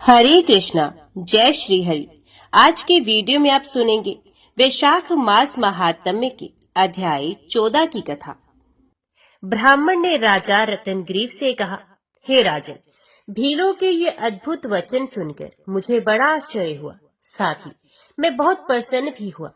हरे कृष्णा, जय श्री हरि। आज के वीडियो में आप सुनेंगे वैशाख मास महात्म्य के अध्याय 14 की कथा। ब्राह्मण ने राजा रत्नग्रीव से कहा, हे राजन, भीलों के ये अद्भुत वचन सुनकर मुझे बड़ा आश्चर्य हुआ, साथ ही मैं बहुत प्रसन्न भी हुआ।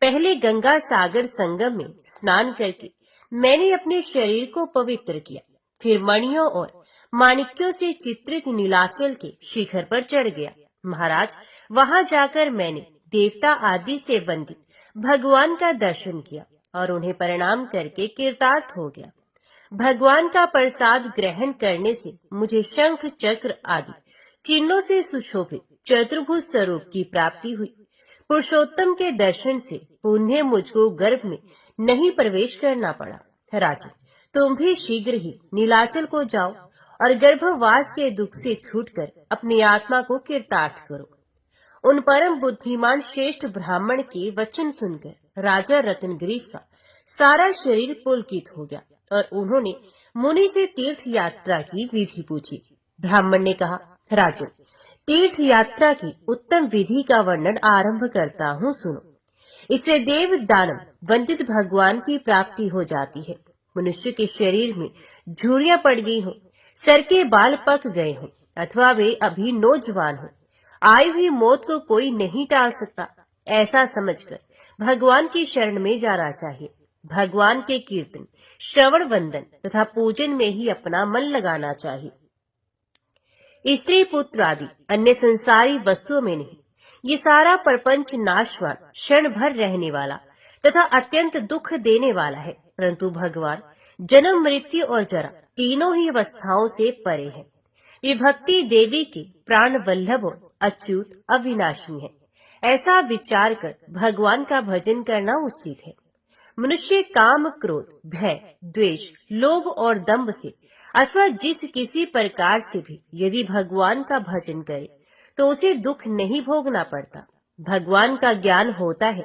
पहले गंगा सागर संगम में स्नान करके मैंने अपने शरीर को पवित्र किया, फिर मणियों और माणिक्यों से चित्रित नीलाचल के शिखर पर चढ़ गया। महाराज, वहां जाकर मैंने देवता आदि से वंदित भगवान का दर्शन किया और उन्हें प्रणाम करके कृतार्थ हो गया। भगवान का प्रसाद ग्रहण करने से मुझे शंख चक्र आदि चिन्हों से सुशोभित चतुर्भुज स्वरूप की प्राप्ति हुई। पुरुषोत्तम के दर्शन से पुनः मुझको गर्भ में नहीं प्रवेश करना पड़ा। राजन, तुम भी शीघ्र ही नीलाचल को जाओ और गर्भवास के दुख से छूटकर अपनी आत्मा को कृतार्थ करो। उन परम बुद्धिमान श्रेष्ठ ब्राह्मण के वचन सुनकर राजा रत्नग्रीव का सारा शरीर पुलकित हो गया और उन्होंने मुनि से तीर्थ यात्रा की विधि पूछी। ब्राह्मण ने कहा, राजन, तीर्थ यात्रा की उत्तम विधि का वर्णन आरंभ करता हूँ, सुनो। इससे देव दानव वंदित भगवान की प्राप्ति हो जाती है। मनुष्य के शरीर में झुर्रियां पड़ गई हों, सर के बाल पक गए हों अथवा वे अभी नौजवान हों, आई हुई मौत को कोई नहीं टाल सकता, ऐसा समझकर भगवान की शरण में जाना चाहिए। भगवान के कीर्तन, श्रवण, वंदन तथा पूजन में ही अपना मन लगाना चाहिए। स्त्री पुत्र आदि अन्य संसारी वस्तुओं में नहीं। ये सारा प्रपंच नाशवान, क्षण भर रहने वाला तथा अत्यंत दुख देने वाला है, परंतु भगवान जन्म, मृत्यु और जरा तीनों ही अवस्थाओं से परे हैं। वे भक्ति देवी के प्राण वल्लभ और अच्युत अविनाशी है। ऐसा विचार कर भगवान का भजन करना उचित है। मनुष्य काम, क्रोध, भय, द्वेष, लोभ और दंभ से अथवा जिस किसी प्रकार से भी यदि भगवान का भजन करे तो उसे दुख नहीं भोगना पड़ता। भगवान का ज्ञान होता है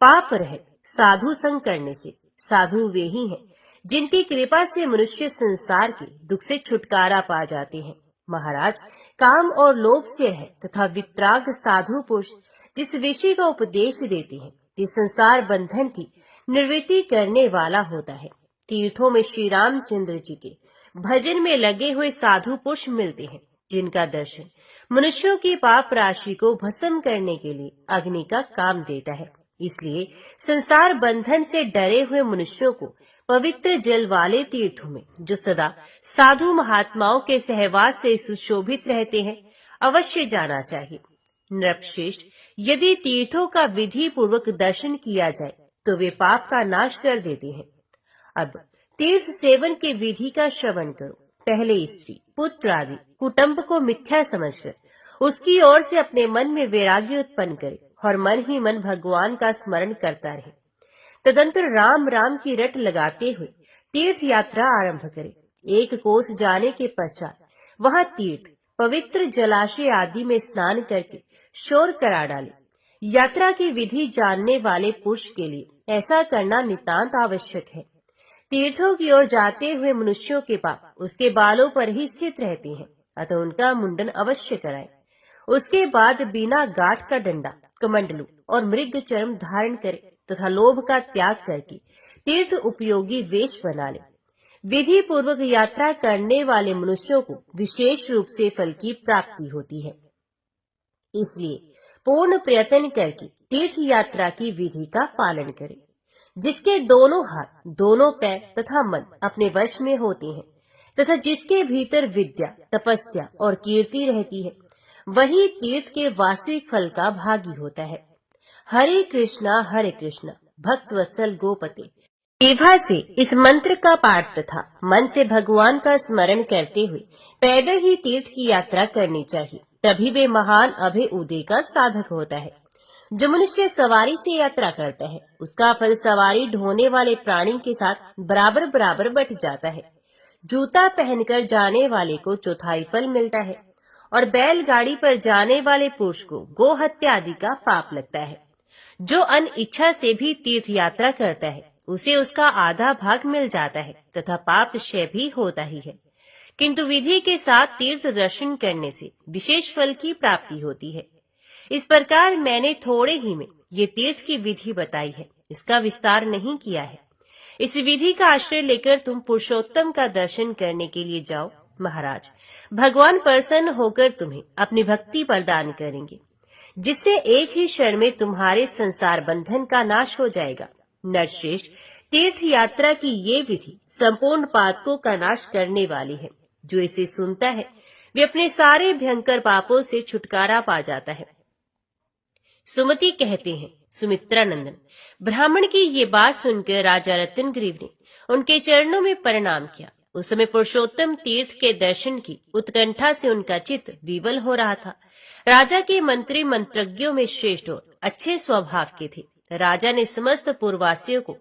पाप रहित साधु संग करने से। साधु वे ही हैं जिनकी कृपा से मनुष्य संसार के दुख से छुटकारा पा जाते हैं। महाराज, काम और लोभ से है तथा वित्राग साधु पुरुष जिस विषय का उपदेश देते हैं ये संसार बंधन की निवृत्ति करने वाला होता है। तीर्थों में श्री रामचंद्र जी के भजन में लगे हुए साधु पुरुष मिलते हैं जिनका दर्शन मनुष्यों की पाप राशि को भस्म करने के लिए अग्नि का काम देता है। इसलिए संसार बंधन से डरे हुए मनुष्यों को पवित्र जल वाले तीर्थों में, जो सदा साधु महात्माओं के सहवास से सुशोभित रहते हैं, अवश्य जाना चाहिए। नृपश्रेष्ठ, यदि तीर्थों का विधि पूर्वक दर्शन किया जाए तो वे पाप का नाश कर देते हैं। अब तीर्थ सेवन के विधि का श्रवण करो। पहले स्त्री, पुत्र आदि कुटुंब को मिथ्या समझकर उसकी ओर से अपने मन में वैराग्य उत्पन्न करे और मन ही मन भगवान का स्मरण करता रहे। तदंतर राम राम की रट लगाते हुए तीर्थ यात्रा आरंभ करे। एक कोस जाने के पश्चात वहां तीर्थ, पवित्र जलाशय आदि में स्नान करके शोर करा डाले। यात्रा की विधि जानने वाले पुरुष के लिए ऐसा करना नितांत आवश्यक है। तीर्थों की ओर जाते हुए मनुष्यों के पाप उसके बालों पर ही स्थित रहते हैं, अतः उनका मुंडन अवश्य कराए। उसके बाद बिना गांठ का डंडा, कमंडलू और मृग चर्म धारण करे तथा लोभ का त्याग करके तीर्थ उपयोगी वेश बना ले। विधि पूर्वक यात्रा करने वाले मनुष्यों को विशेष रूप से फल की प्राप्ति होती है। इसलिए पूर्ण प्रयत्न करके तीर्थ यात्रा की विधि का पालन करें। जिसके दोनों हाथ, दोनों पैर तथा मन अपने वश में होते हैं तथा जिसके भीतर विद्या, तपस्या और कीर्ति रहती है, वही तीर्थ के वास्तविक फल का भागी होता है। हरे कृष्णा भक्त वत्सल गोपते। जिह्वा से इस मंत्र का पाठ तथा मन से भगवान का स्मरण करते हुए पैदल ही तीर्थ की यात्रा करनी चाहिए, तभी वे महान अभय उदय का साधक होता है। जो मनुष्य सवारी से यात्रा करता है उसका फल सवारी ढोने वाले प्राणी के साथ बराबर बराबर बट जाता है। जूता पहनकर जाने वाले को चौथाई फल मिलता है और बैलगाड़ी पर जाने वाले पुरुष को गो हत्या आदि का पाप लगता है। जो अन इच्छा से भी तीर्थ यात्रा करता है उसे उसका आधा भाग मिल जाता है तथा पाप क्षय भी होता ही है। किंतु विधि के साथ तीर्थ दर्शन करने से विशेष फल की प्राप्ति होती है। इस प्रकार मैंने थोड़े ही में ये तीर्थ की विधि बताई है, इसका विस्तार नहीं किया है। इस विधि का आश्रय लेकर तुम पुरुषोत्तम का दर्शन करने के लिए जाओ। महाराज, भगवान प्रसन्न होकर तुम्हें अपनी भक्ति प्रदान करेंगे, जिससे एक ही क्षण में तुम्हारे संसार बंधन का नाश हो जाएगा। नरश्रेष्ठ, तीर्थ यात्रा की ये विधि संपूर्ण पातकों का नाश करने वाली है। जो इसे सुनता है वे अपने सारे भयंकर पापों से छुटकारा पा जाता है। सुमति कहते हैं, सुमित्रानंदन, ब्राह्मण की ये बात सुनकर राजा रत्नग्रीव ने उनके चरणों में प्रणाम किया। उस समय पुरुषोत्तम तीर्थ के दर्शन की उत्कंठा से उनका चित्त विवल हो रहा था। राजा के मंत्री मंत्रज्ञों में श्रेष्ठ और अच्छे स्वभाव के थे। राजा ने समस्त पूर्ववासियों को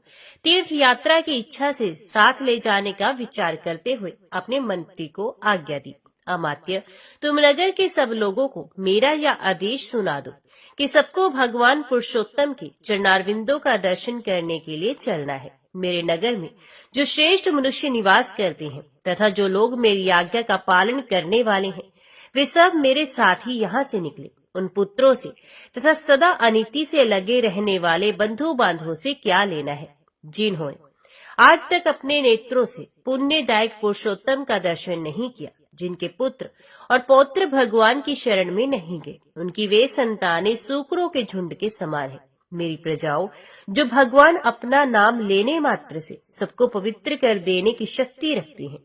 तीर्थ यात्रा की इच्छा से साथ ले जाने का विचार करते हुए अपने मंत्री को आज्ञा दी। अमात्य, तुम नगर के सब लोगों को मेरा यह आदेश सुना दो कि सबको भगवान पुरुषोत्तम के चरणारविंदों का दर्शन करने के लिए चलना है। मेरे नगर में जो श्रेष्ठ मनुष्य निवास करते हैं तथा जो लोग मेरी आज्ञा का पालन करने वाले हैं, वे सब मेरे साथ ही यहाँ से निकले। उन पुत्रों से तथा सदा अनीति से लगे रहने वाले बंधु बांधवों से क्या लेना है, जिन्होंने आज तक अपने नेत्रों से पुण्यदायक पुरुषोत्तम का दर्शन नहीं किया, जिनके पुत्र और पौत्र भगवान की शरण में नहीं गए, उनकी वे संतानें सूकरों के झुंड के समान है। मेरी प्रजाओं, जो भगवान अपना नाम लेने मात्र से सबको पवित्र कर देने की शक्ति रखती हैं,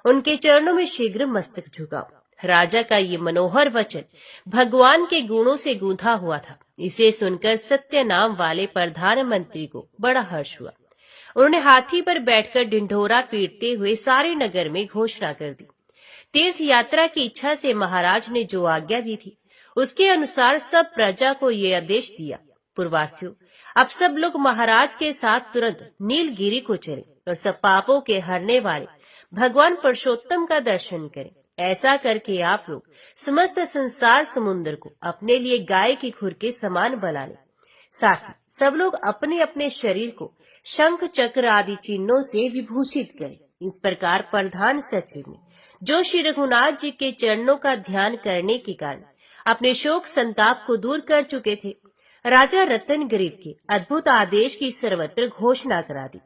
उनके चरणों में शीघ्र मस्तक झुकाओ। राजा का ये मनोहर वचन भगवान के गुणों से गूंथा हुआ था। इसे सुनकर सत्य नाम वाले प्रधानमंत्री को बड़ा हर्ष हुआ। उन्होंने हाथी पर बैठकर ढिंढोरा पीटते हुए सारे नगर में घोषणा कर दी। तीर्थ यात्रा की इच्छा से महाराज ने जो आज्ञा दी थी, उसके अनुसार सब प्रजा को ये आदेश दिया, पूर्ववासियों, अब सब लोग महाराज के साथ तुरंत नीलगिरी को चले और सब पापों के हरने वाले भगवान पुरुषोत्तम का दर्शन करें। ऐसा करके आप लोग समस्त संसार समुद्र को अपने लिए गाय की खुर के समान बना लें। साथ ही सब लोग अपने अपने शरीर को शंख चक्र आदि चिन्हों से विभूषित करें। इस प्रकार प्रधान सचिव ने, जो श्री रघुनाथ जी के चरणों का ध्यान करने के कारण अपने शोक संताप को दूर कर चुके थे, राजा रत्नग्रीव के अद्भुत आदेश की सर्वत्र घोषणा करा दी।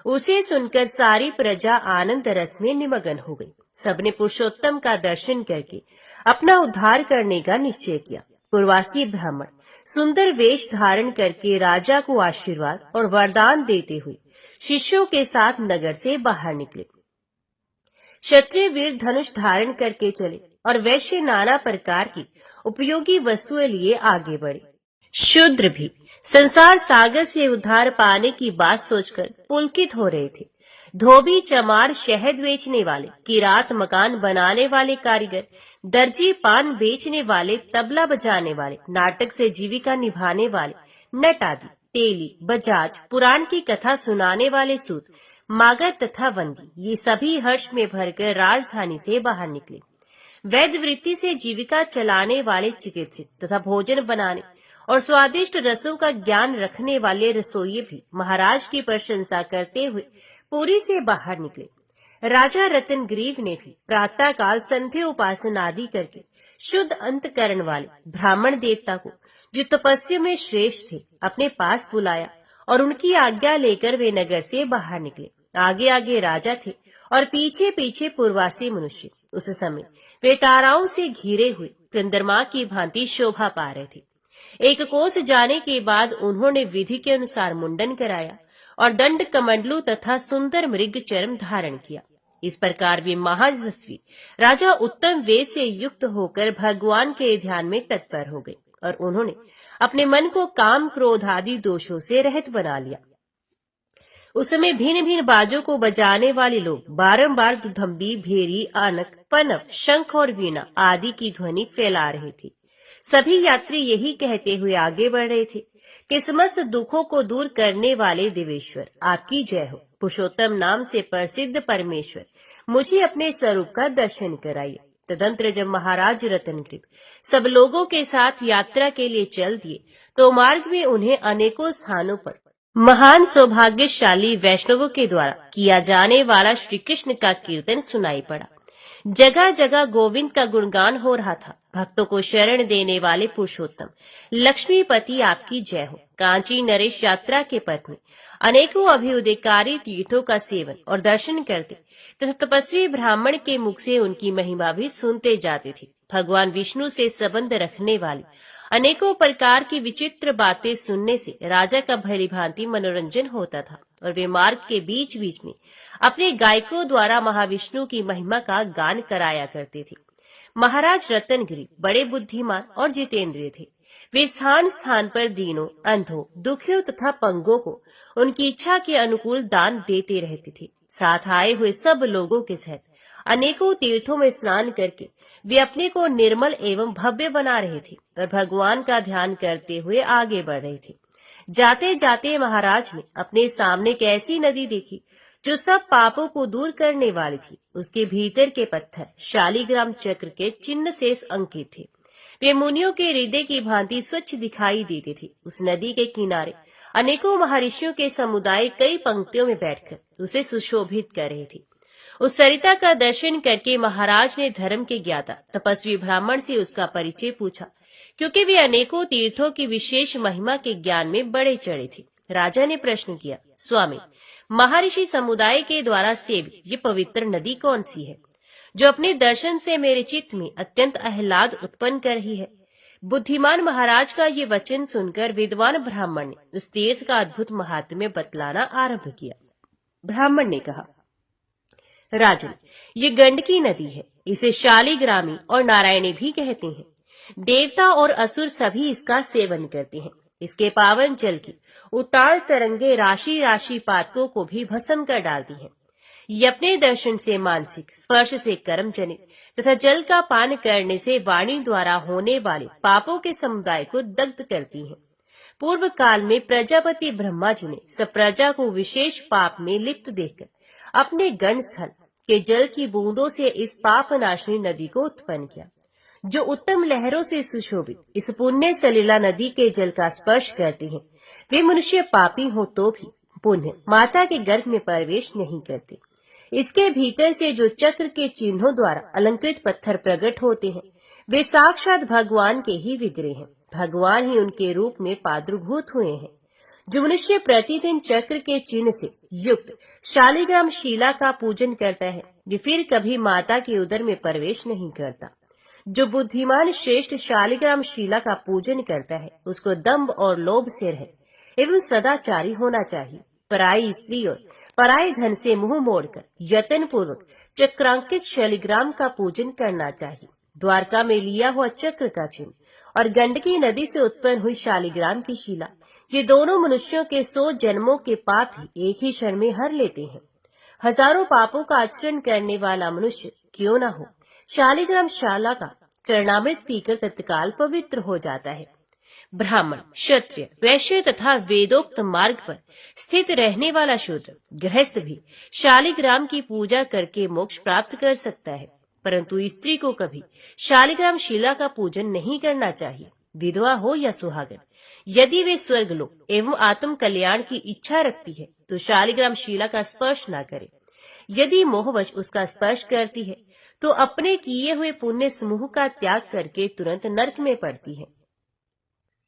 उसे सुनकर सारी प्रजा आनंद रस में निमग्न हो गई। सबने पुरुषोत्तम का दर्शन करके अपना उद्धार करने का निश्चय किया। पूर्ववासी ब्राह्मण सुंदर वेश धारण करके राजा को आशीर्वाद और वरदान देते हुए शिष्यों के साथ नगर से बाहर निकले। क्षत्रिय वीर धनुष धारण करके चले और वैश्य नाना प्रकार की उपयोगी वस्तुएं लिए आगे बढ़े। शूद्र भी संसार सागर से उद्धार पाने की बात सोचकर पुलकित हो रहे थे। धोबी, चमार, शहद बेचने वाले, किरात, मकान बनाने वाले कारीगर, दर्जी, पान बेचने वाले, तबला बजाने वाले, नाटक से जीविका निभाने वाले, नट आदि, तेली, बजाज, पुराण की कथा सुनाने वाले सूत, मागर तथा वंदी, ये सभी हर्ष में भरकर राजधानी से बाहर निकले। वैद्य वृत्ति से जीविका चलाने वाले चिकित्सक तथा भोजन बनाने और स्वादिष्ट रसों का ज्ञान रखने वाले रसोइये भी महाराज की प्रशंसा करते हुए पुरी से बाहर निकले। राजा रत्नग्रीव ने भी प्रातः काल संध्या उपासना आदि करके शुद्ध अंतकरण वाले ब्राह्मण देवता को, जो तपस्या में श्रेष्ठ थे, अपने पास बुलाया और उनकी आज्ञा लेकर वे नगर से बाहर निकले। आगे आगे राजा थे और पीछे पीछे पूर्ववासी मनुष्य। उस समय वे ताराओं से घिरे हुए चंद्रमा की भांति शोभा पा रहे थे। एक कोस जाने के बाद उन्होंने विधि के अनुसार मुंडन कराया और दंड कमंडलू तथा सुंदर मृग चर्म धारण किया। इस प्रकार वे महायशस्वी राजा उत्तम वेश से युक्त होकर भगवान के ध्यान में तत्पर हो गए और उन्होंने अपने मन को काम, क्रोध आदि दोषों से रहित बना लिया। उस समय भिन्न भिन्न बाजों को बजाने वाले लोग बारंबार दुधंबी, भेरी, आनक, पनप, शंख और वीणा आदि की ध्वनि फैला रहे थे। सभी यात्री यही कहते हुए आगे बढ़ रहे थे कि समस्त दुखों को दूर करने वाले देवेश्वर, आपकी जय हो। पुरुषोत्तम नाम से प्रसिद्ध परमेश्वर, मुझे अपने स्वरूप का दर्शन कराइए। तदंतर जब महाराज रत्नग्रीव सब लोगों के साथ यात्रा के लिए चल दिए तो मार्ग में उन्हें अनेकों स्थानों पर महान सौभाग्यशाली वैष्णवों के द्वारा किया जाने वाला श्री कृष्ण का कीर्तन सुनाई पड़ा। जगह जगह गोविंद का गुणगान हो रहा था। भक्तों को शरण देने वाले पुरुषोत्तम लक्ष्मीपति आपकी जय हो। कांची नरेश यात्रा के पथ में अनेकों अभ्युदयकारी तीर्थों का सेवन और दर्शन करते तथा तपस्वी ब्राह्मण के मुख से उनकी महिमा भी सुनते जाते थे। भगवान विष्णु से संबंध रखने वाली अनेकों प्रकार की विचित्र बातें सुनने से राजा का भलीभांति मनोरंजन होता था और वे मार्ग के बीच बीच में अपने गायकों द्वारा महाविष्णु की महिमा का गान कराया करते थे। महाराज रतनगिरी बड़े बुद्धिमान और जितेंद्रिय थे। वे स्थान स्थान पर दीनों, अंधों, दुखियों तथा पंगों को उनकी इच्छा के अनुकूल दान देते रहते थे। साथ आए हुए सब लोगों के सहित अनेकों तीर्थों में स्नान करके वे अपने को निर्मल एवं भव्य बना रहे थे और भगवान का ध्यान करते हुए आगे बढ़ रहे थे। जाते जाते महाराज ने अपने सामने एक ऐसी नदी देखी जो सब पापों को दूर करने वाली थी। उसके भीतर के पत्थर शालिग्राम चक्र के चिन्ह से अंकित थे। वे मुनियों के हृदय की भांति स्वच्छ दिखाई देते थे। उस नदी के किनारे अनेकों महर्षियों के समुदाय कई पंक्तियों में बैठकर उसे सुशोभित कर रहे थे। उस सरिता का दर्शन करके महाराज ने धर्म के ज्ञाता तपस्वी ब्राह्मण से उसका परिचय पूछा, क्योंकि वे अनेकों तीर्थों की विशेष महिमा के ज्ञान में बड़े चढ़े थे। राजा ने प्रश्न किया, स्वामी, महर्षि समुदाय के द्वारा सेवित ये पवित्र नदी कौन सी है जो अपने दर्शन से मेरे चित्त में अत्यंत आह्लाद उत्पन्न कर रही है? बुद्धिमान महाराज का ये वचन सुनकर विद्वान ब्राह्मण ने उस तीर्थ का अद्भुत महात्म्य बतलाना आरंभ किया। ब्राह्मण ने कहा, राजन, ये गंडकी नदी है। इसे शालिग्रामी और नारायणी भी कहते हैं। देवता और असुर सभी इसका सेवन करते हैं। इसके पावन जल की उतार तरंगे राशि राशि पातकों को भी भस्म कर डालती हैं। ये अपने दर्शन से मानसिक, स्पर्श से कर्म जनित तथा जल का पान करने से वाणी द्वारा होने वाले पापों के समुदाय को दग्ध करती हैं। पूर्व काल में प्रजापति ब्रह्मा जी ने सब प्रजा को विशेष पाप में लिप्त देखकर अपने गण स्थल के जल की बूंदों से इस पाप नाशिनी नदी को उत्पन्न किया। जो उत्तम लहरों से सुशोभित इस पुण्य सलीला नदी के जल का स्पर्श करते हैं, वे मनुष्य पापी हो तो भी पुण्य माता के गर्भ में प्रवेश नहीं करते। इसके भीतर से जो चक्र के चिन्हों द्वारा अलंकृत पत्थर प्रकट होते हैं, वे साक्षात भगवान के ही विग्रह हैं। भगवान ही उनके रूप में प्रादुर्भूत हुए हैं। जो मनुष्य प्रतिदिन चक्र के चिन्ह से युक्त शालिग्राम शिला का पूजन करता है, वे फिर कभी माता के उदर में प्रवेश नहीं करता। जो बुद्धिमान श्रेष्ठ शालिग्राम शिला का पूजन करता है, उसको दंभ और लोभ से रहित एवं सदाचारी होना चाहिए। पराई स्त्री और पराई धन से मुंह मोड़कर यत्न पूर्वक चक्रांकित शालिग्राम का पूजन करना चाहिए। द्वारका में लिया हुआ चक्र का चिन्ह और गंडकी नदी से उत्पन्न हुई शालिग्राम की शिला, ये दोनों मनुष्यों के 100 जन्मों के पाप ही एक ही क्षण में हर लेते हैं। हजारों पापों का आचरण करने वाला मनुष्य क्यों न हो, शालिग्राम शाला का चरणामृत पीकर तत्काल पवित्र हो जाता है। ब्राह्मण, क्षत्रिय, वैश्य तथा वेदोक्त मार्ग पर स्थित रहने वाला शूद्र, गृहस्थ भी शालिग्राम की पूजा करके मोक्ष प्राप्त कर सकता है, परंतु स्त्री को कभी शालिग्राम शिला का पूजन नहीं करना चाहिए। विधवा हो या सुहागन, यदि वे स्वर्गलोक एवं आत्म कल्याण की इच्छा रखती है तो शालिग्राम शिला का स्पर्श न करे। यदि मोहवश उसका स्पर्श करती है तो अपने किए हुए पुण्य समूह का त्याग करके तुरंत नरक में पड़ती है।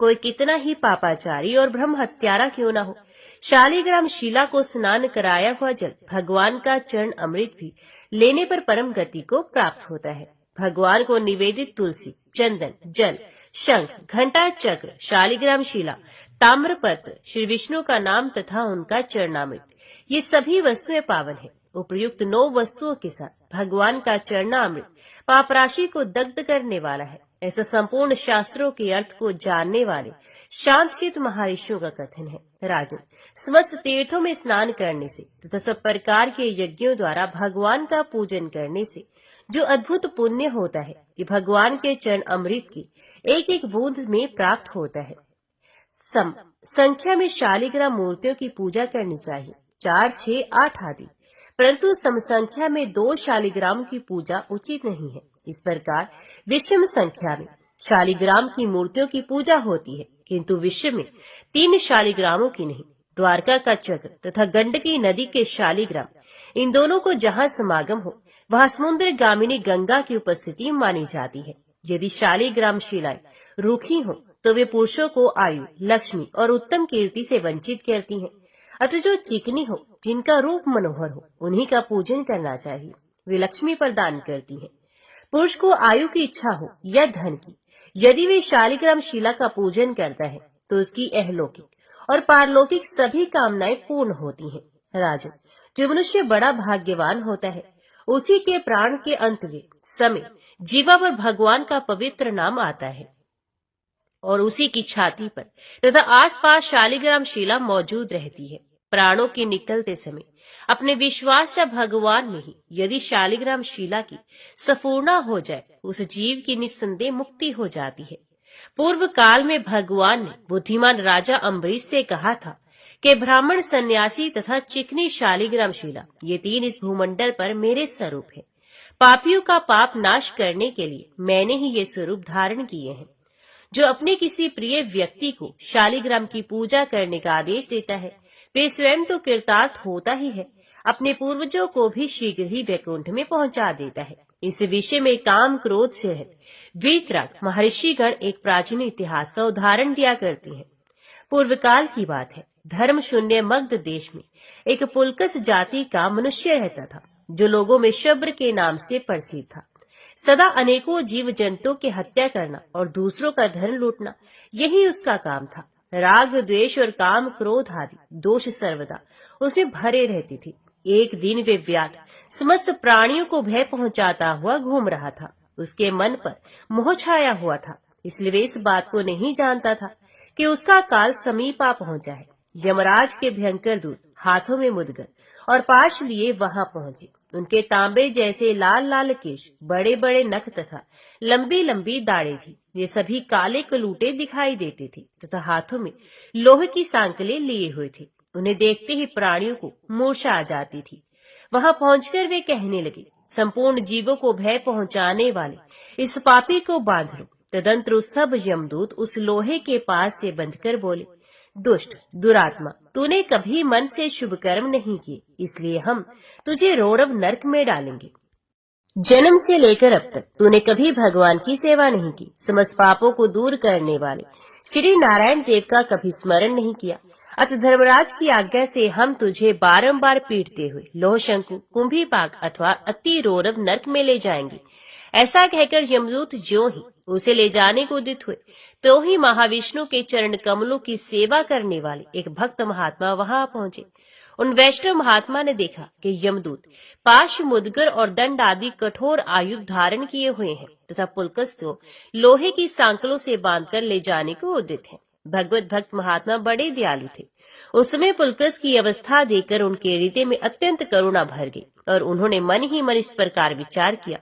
कोई कितना ही पापाचारी और ब्रह्म हत्यारा क्यों न हो, शालिग्राम शिला को स्नान कराया हुआ जल भगवान का चरण अमृत भी लेने पर परम गति को प्राप्त होता है। भगवान को निवेदित तुलसी, चंदन, जल, शंख, घंटा चक्र, शालिग्राम शिला, ताम्रपत्र, श्री विष्णु का नाम तथा उनका चरणामृत, ये सभी वस्तुएं पावन है। उपर्युक्त 9 वस्तुओं के साथ भगवान का चरणामृत पाप राशि को दग्ध करने वाला है, ऐसा संपूर्ण शास्त्रों के अर्थ को जानने वाले शांतचित्त महर्षियों का कथन है। राजन, समस्त तीर्थों में स्नान करने से तथा सब प्रकार के यज्ञों द्वारा भगवान का पूजन करने से जो अद्भुत पुण्य होता है, ये भगवान के चरण अमृत की एक एक बूंद में प्राप्त होता है। संख्या में शालिग्राम मूर्तियों की पूजा करनी चाहिए, 4, 6, 8 आदि, परंतु समसंख्या में 2 शालिग्राम की पूजा उचित नहीं है। इस प्रकार विषम संख्या में शालिग्राम की मूर्तियों की पूजा होती है, किंतु विश्व में 3 शालिग्रामों की नहीं। द्वारका का चक्र तथा गंडकी नदी के शालिग्राम, इन दोनों को जहाँ समागम हो वहाँ समुद्र गामिनी गंगा की उपस्थिति मानी जाती है। यदि शालिग्राम शिलाएं रूखी हो तो वे पुरुषों को आयु, लक्ष्मी और उत्तम कीर्ति से वंचित करती हैं। अतः जो चिकनी हो, जिनका रूप मनोहर हो, उन्हीं का पूजन करना चाहिए। वे लक्ष्मी प्रदान करती हैं। पुरुष को आयु की इच्छा हो या धन की, यदि वे शालिग्राम शिला का पूजन करता है तो उसकी अहलौकिक और पारलौकिक सभी कामनाएं पूर्ण होती हैं। राजन, जो मनुष्य बड़ा भाग्यवान होता है, उसी के प्राण के अंत के समय जीवा पर भगवान का पवित्र नाम आता है और उसी की छाती पर तथा आसपास शालिग्राम शिला मौजूद रहती है। प्राणों के निकलते समय अपने विश्वास या भगवान में ही यदि शालिग्राम शिला की संपूर्णा हो जाए, उस जीव की निस्संदेह मुक्ति हो जाती है। पूर्व काल में भगवान ने बुद्धिमान राजा अम्बरीश से कहा था कि ब्राह्मण, सन्यासी तथा चिकनी शालिग्राम शिला, ये तीन इस भूमंडल पर मेरे स्वरूप है। पापियों का पाप नाश करने के लिए मैंने ही ये स्वरूप धारण किए हैं। जो अपने किसी प्रिय व्यक्ति को शालिग्राम की पूजा करने का आदेश देता है, वे स्वयं तो कृतार्थ होता ही है, अपने पूर्वजों को भी शीघ्र ही वैकुंठ में पहुंचा देता है। इस विषय में काम क्रोध से रहित वीतराग महर्षिगण एक प्राचीन इतिहास का उदाहरण दिया करते हैं। पूर्व काल की बात है। धर्म शून्य मगध देश में एक पुलकस जाति का मनुष्य रहता था, जो लोगों में शब्र के नाम से प्रसिद्ध था। सदा अनेकों जीव जंतुओं की हत्या करना और दूसरों का धन लूटना, यही उसका काम था। राग, द्वेष और काम क्रोध आदि दोष सर्वदा उसमें भरे रहती थी। एक दिन वे व्याध समस्त प्राणियों को भय पहुंचाता हुआ घूम रहा था। उसके मन पर मोह छाया हुआ था, इसलिए वे इस बात को नहीं जानता था कि उसका काल समीप आ पहुंचा है। यमराज के भयंकर दूत हाथों में मुद्गर और पाश लिए वहां पहुंचे। उनके तांबे जैसे लाल लाल केश, बड़े बड़े नख तथा लंबी लंबी दाढ़ें थी। वे सभी काले कलूटे दिखाई देते थे तथा हाथों में लोहे की सांकलें लिए हुए थे। उन्हें देखते ही प्राणियों को मूर्छा आ जाती थी। वहां पहुंचकर वे कहने लगे, संपूर्ण जीवों को भय पहुंचाने वाले इस पापी को बांध लो। तदंतर सब यमदूत उस लोहे के पास से बंधकर बोले, दुष्ट, दुरात्मा, तूने कभी मन से शुभ कर्म नहीं किए, इसलिए हम तुझे रौरव नरक में डालेंगे। जन्म से लेकर अब तक तूने कभी भगवान की सेवा नहीं की। समस्त पापों को दूर करने वाले श्री नारायण देव का कभी स्मरण नहीं किया। अतः धर्मराज की आज्ञा से हम तुझे बारंबार पीटते हुए लोहशंकु, कुंभीपाक अथवा अति रौरव नरक में ले जाएंगे। ऐसा कहकर यमदूत ज्यों ही उसे ले जाने को उद्यत हुए, तो ही महाविष्णु के चरण कमलों की सेवा करने वाले एक भक्त महात्मा वहां पहुंचे। उन वैष्णव महात्मा ने देखा कि यमदूत पाश, मुद्गर और दंड आदि कठोर आयुध धारण किए हुए हैं तथा पुलकस को लोहे की सांकलों से बांधकर ले जाने को उद्यत है। भगवत भक्त महात्मा बड़े दयालु थे। उस समय पुलकस की अवस्था देखकर उनके हृदय में अत्यंत करुणा भर गई और उन्होंने मन ही मन इस प्रकार विचार किया,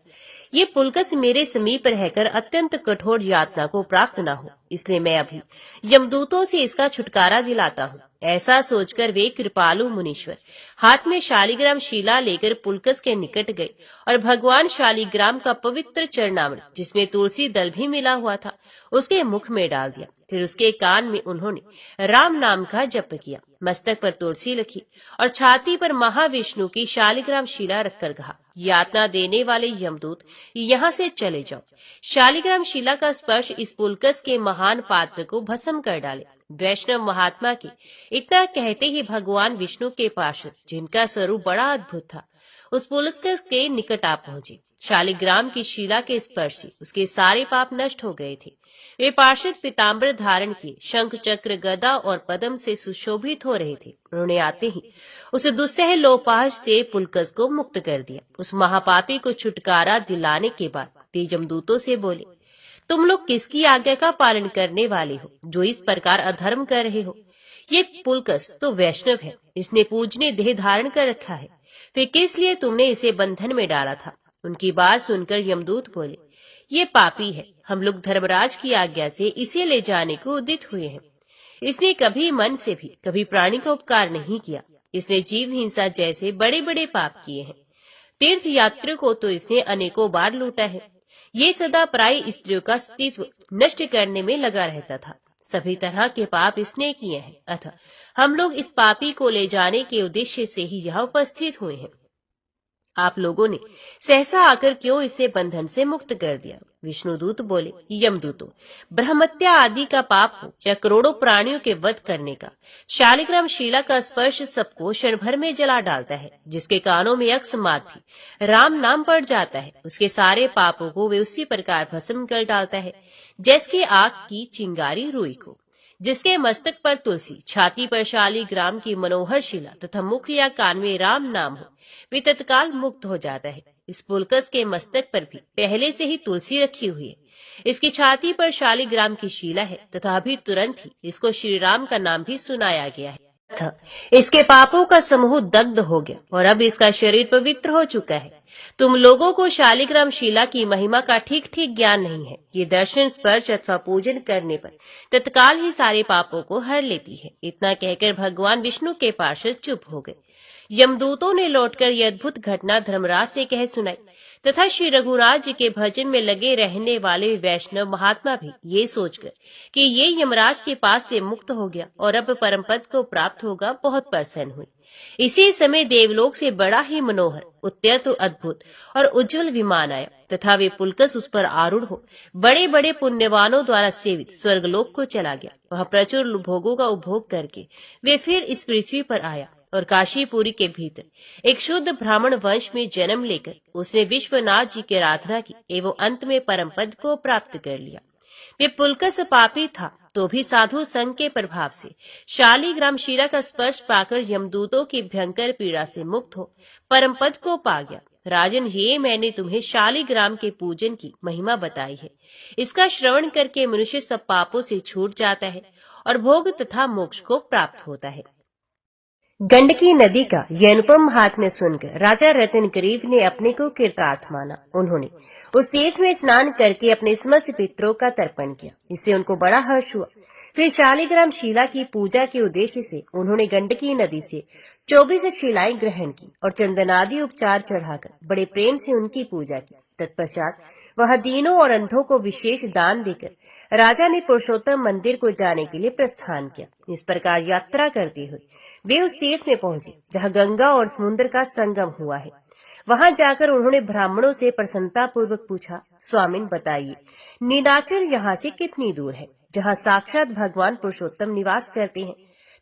ये पुलकस मेरे समीप रहकर अत्यंत कठोर यातना को प्राप्त न हो, इसलिए मैं अभी यमदूतों से इसका छुटकारा दिलाता हूँ। ऐसा सोचकर वे कृपालु मुनीश्वर हाथ में शालिग्राम शिला लेकर पुलकस के निकट गए और भगवान शालिग्राम का पवित्र चरणामृत, जिसमें तुलसी दल भी मिला हुआ था, उसके मुख में डाल दिया। फिर उसके कान में उन्होंने राम नाम का जप किया, मस्तक पर तुलसी रखी और छाती पर महाविष्णु की शालिग्राम शिला रखकर कहा, यातना देने वाले यमदूत, यहाँ से चले जाओ। शालिग्राम शिला का स्पर्श इस पुलकस के महान पात्र को भस्म कर डाले। वैष्णव महात्मा के इतना कहते ही भगवान विष्णु के पार्षद, जिनका स्वरूप बड़ा अद्भुत था, उस पुलकस के निकट आ पहुंचे। शालिग्राम की शिला के स्पर्श से उसके सारे पाप नष्ट हो गए थे। वे पार्षद पीताम्बर धारण किए शंख, चक्र, गदा और पद्म से सुशोभित हो रहे थे। उन्होंने आते ही उस दुस्सह लोपाश से पुलकस को मुक्त कर दिया। उस महापापी को छुटकारा दिलाने के बाद ते यमदूतों से बोले, तुम लोग किसकी आज्ञा का पालन करने वाले हो, जो इस प्रकार अधर्म कर रहे हो? ये पुलकस तो वैष्णव है, इसने पूजने देह धारण कर रखा है, फिर किस लिए तुमने इसे बंधन में डाला था? उनकी बात सुनकर यमदूत बोले, ये पापी है, हम लोग धर्मराज की आज्ञा से इसे ले जाने को उद्यत हुए हैं। इसने कभी मन से भी कभी प्राणी का उपकार नहीं किया। इसने जीव हिंसा जैसे बड़े बड़े पाप किए हैं। तीर्थ यात्रियों को तो इसने अनेकों बार लूटा है। ये सदा पराई स्त्रियों का अस्तित्व नष्ट करने में लगा रहता था। सभी तरह के पाप इसने किए हैं। अतः हम लोग इस पापी को ले जाने के उद्देश्य से ही यहाँ उपस्थित हुए हैं। आप लोगों ने सहसा आकर क्यों इसे बंधन से मुक्त कर दिया? विष्णुदूत बोले, यमदूतों, ब्रह्मत्या आदि का पाप हो या करोड़ों प्राणियों के वध करने का, शालिग्राम शिला का स्पर्श सबको क्षण भर में जला डालता है। जिसके कानों में अकस्मात भी राम नाम पड़ जाता है, उसके सारे पापों को वे उसी प्रकार भस्म कर डालता है जैसे आग की चिंगारी रुई को। जिसके मस्तक पर तुलसी, छाती पर शालिग्राम की मनोहर शिला तथा मुख या कान में राम नाम हो, वे तत्काल मुक्त हो जाता है। इस पुलकस के मस्तक पर भी पहले से ही तुलसी रखी हुई है। इसकी छाती पर शालिग्राम की शिला है तथा अभी तुरंत ही इसको श्री राम का नाम भी सुनाया गया है। इसके पापों का समूह दग्ध हो गया और अब इसका शरीर पवित्र हो चुका है। तुम लोगों को शालिग्राम शिला की महिमा का ठीक ठीक ज्ञान नहीं है। ये दर्शन, स्पर्श अथवा पूजन करने पर तत्काल ही सारे पापों को हर लेती है। इतना कहकर भगवान विष्णु के पार्षद चुप हो गए। यमदूतों ने लौटकर यह अद्भुत घटना धर्मराज से कह सुनाई तथा श्री रघुनाथ जी के भजन में लगे रहने वाले वैष्णव महात्मा भी ये सोचकर कि ये यमराज के पास से मुक्त हो गया और अब परम पद को प्राप्त होगा, बहुत प्रसन्न हुई। इसी समय देवलोक से बड़ा ही मनोहर, अत्यंत अद्भुत और उज्जवल विमान आया तथा वे पुलकस उस पर आरूढ़ हो बड़े बड़े पुण्यवानों द्वारा सेवित स्वर्गलोक को चला गया। वहाँ प्रचुर भोगों का उपभोग करके वे फिर इस पृथ्वी पर आया और काशीपुरी के भीतर एक शुद्ध ब्राह्मण वंश में जन्म लेकर उसने विश्वनाथ जी की आराधना की एवं अंत में परम पद को प्राप्त कर लिया। वे पुलकस पापी था तो भी साधु संघ के प्रभाव से शालिग्राम शिला का स्पर्श पाकर यमदूतों की भयंकर पीड़ा से मुक्त हो परम पद को पा गया। राजन, ये मैंने तुम्हें शालिग्राम के पूजन की महिमा बताई है। इसका श्रवण करके मनुष्य सब पापों से छूट जाता है और भोग तथा मोक्ष को प्राप्त होता है। गंडकी नदी का यह अनुपम महात्म्य सुनकर राजा रत्नकरीब ने अपने को कृतार्थ माना। उन्होंने उस तीर्थ में स्नान करके अपने समस्त पितरों का तर्पण किया। इससे उनको बड़ा हर्ष हुआ। फिर शालिग्राम शिला की पूजा के उद्देश्य से उन्होंने गंडकी नदी से 24 शिलाएं ग्रहण की और चंदनादि उपचार चढ़ाकर बड़े प्रेम से उनकी पूजा की। तत्पश्चात वह दीनों और अंधों को विशेष दान देकर राजा ने पुरुषोत्तम मंदिर को जाने के लिए प्रस्थान किया। इस प्रकार यात्रा करते हुए वे उस तीर्थ में पहुंचे जहां गंगा और समुद्र का संगम हुआ है। वहां जाकर उन्होंने ब्राह्मणों से प्रसन्नता पूर्वक पूछा, स्वामिन बताइए, नीलाचल यहाँ से कितनी दूर है, जहाँ साक्षात भगवान पुरुषोत्तम निवास करते हैं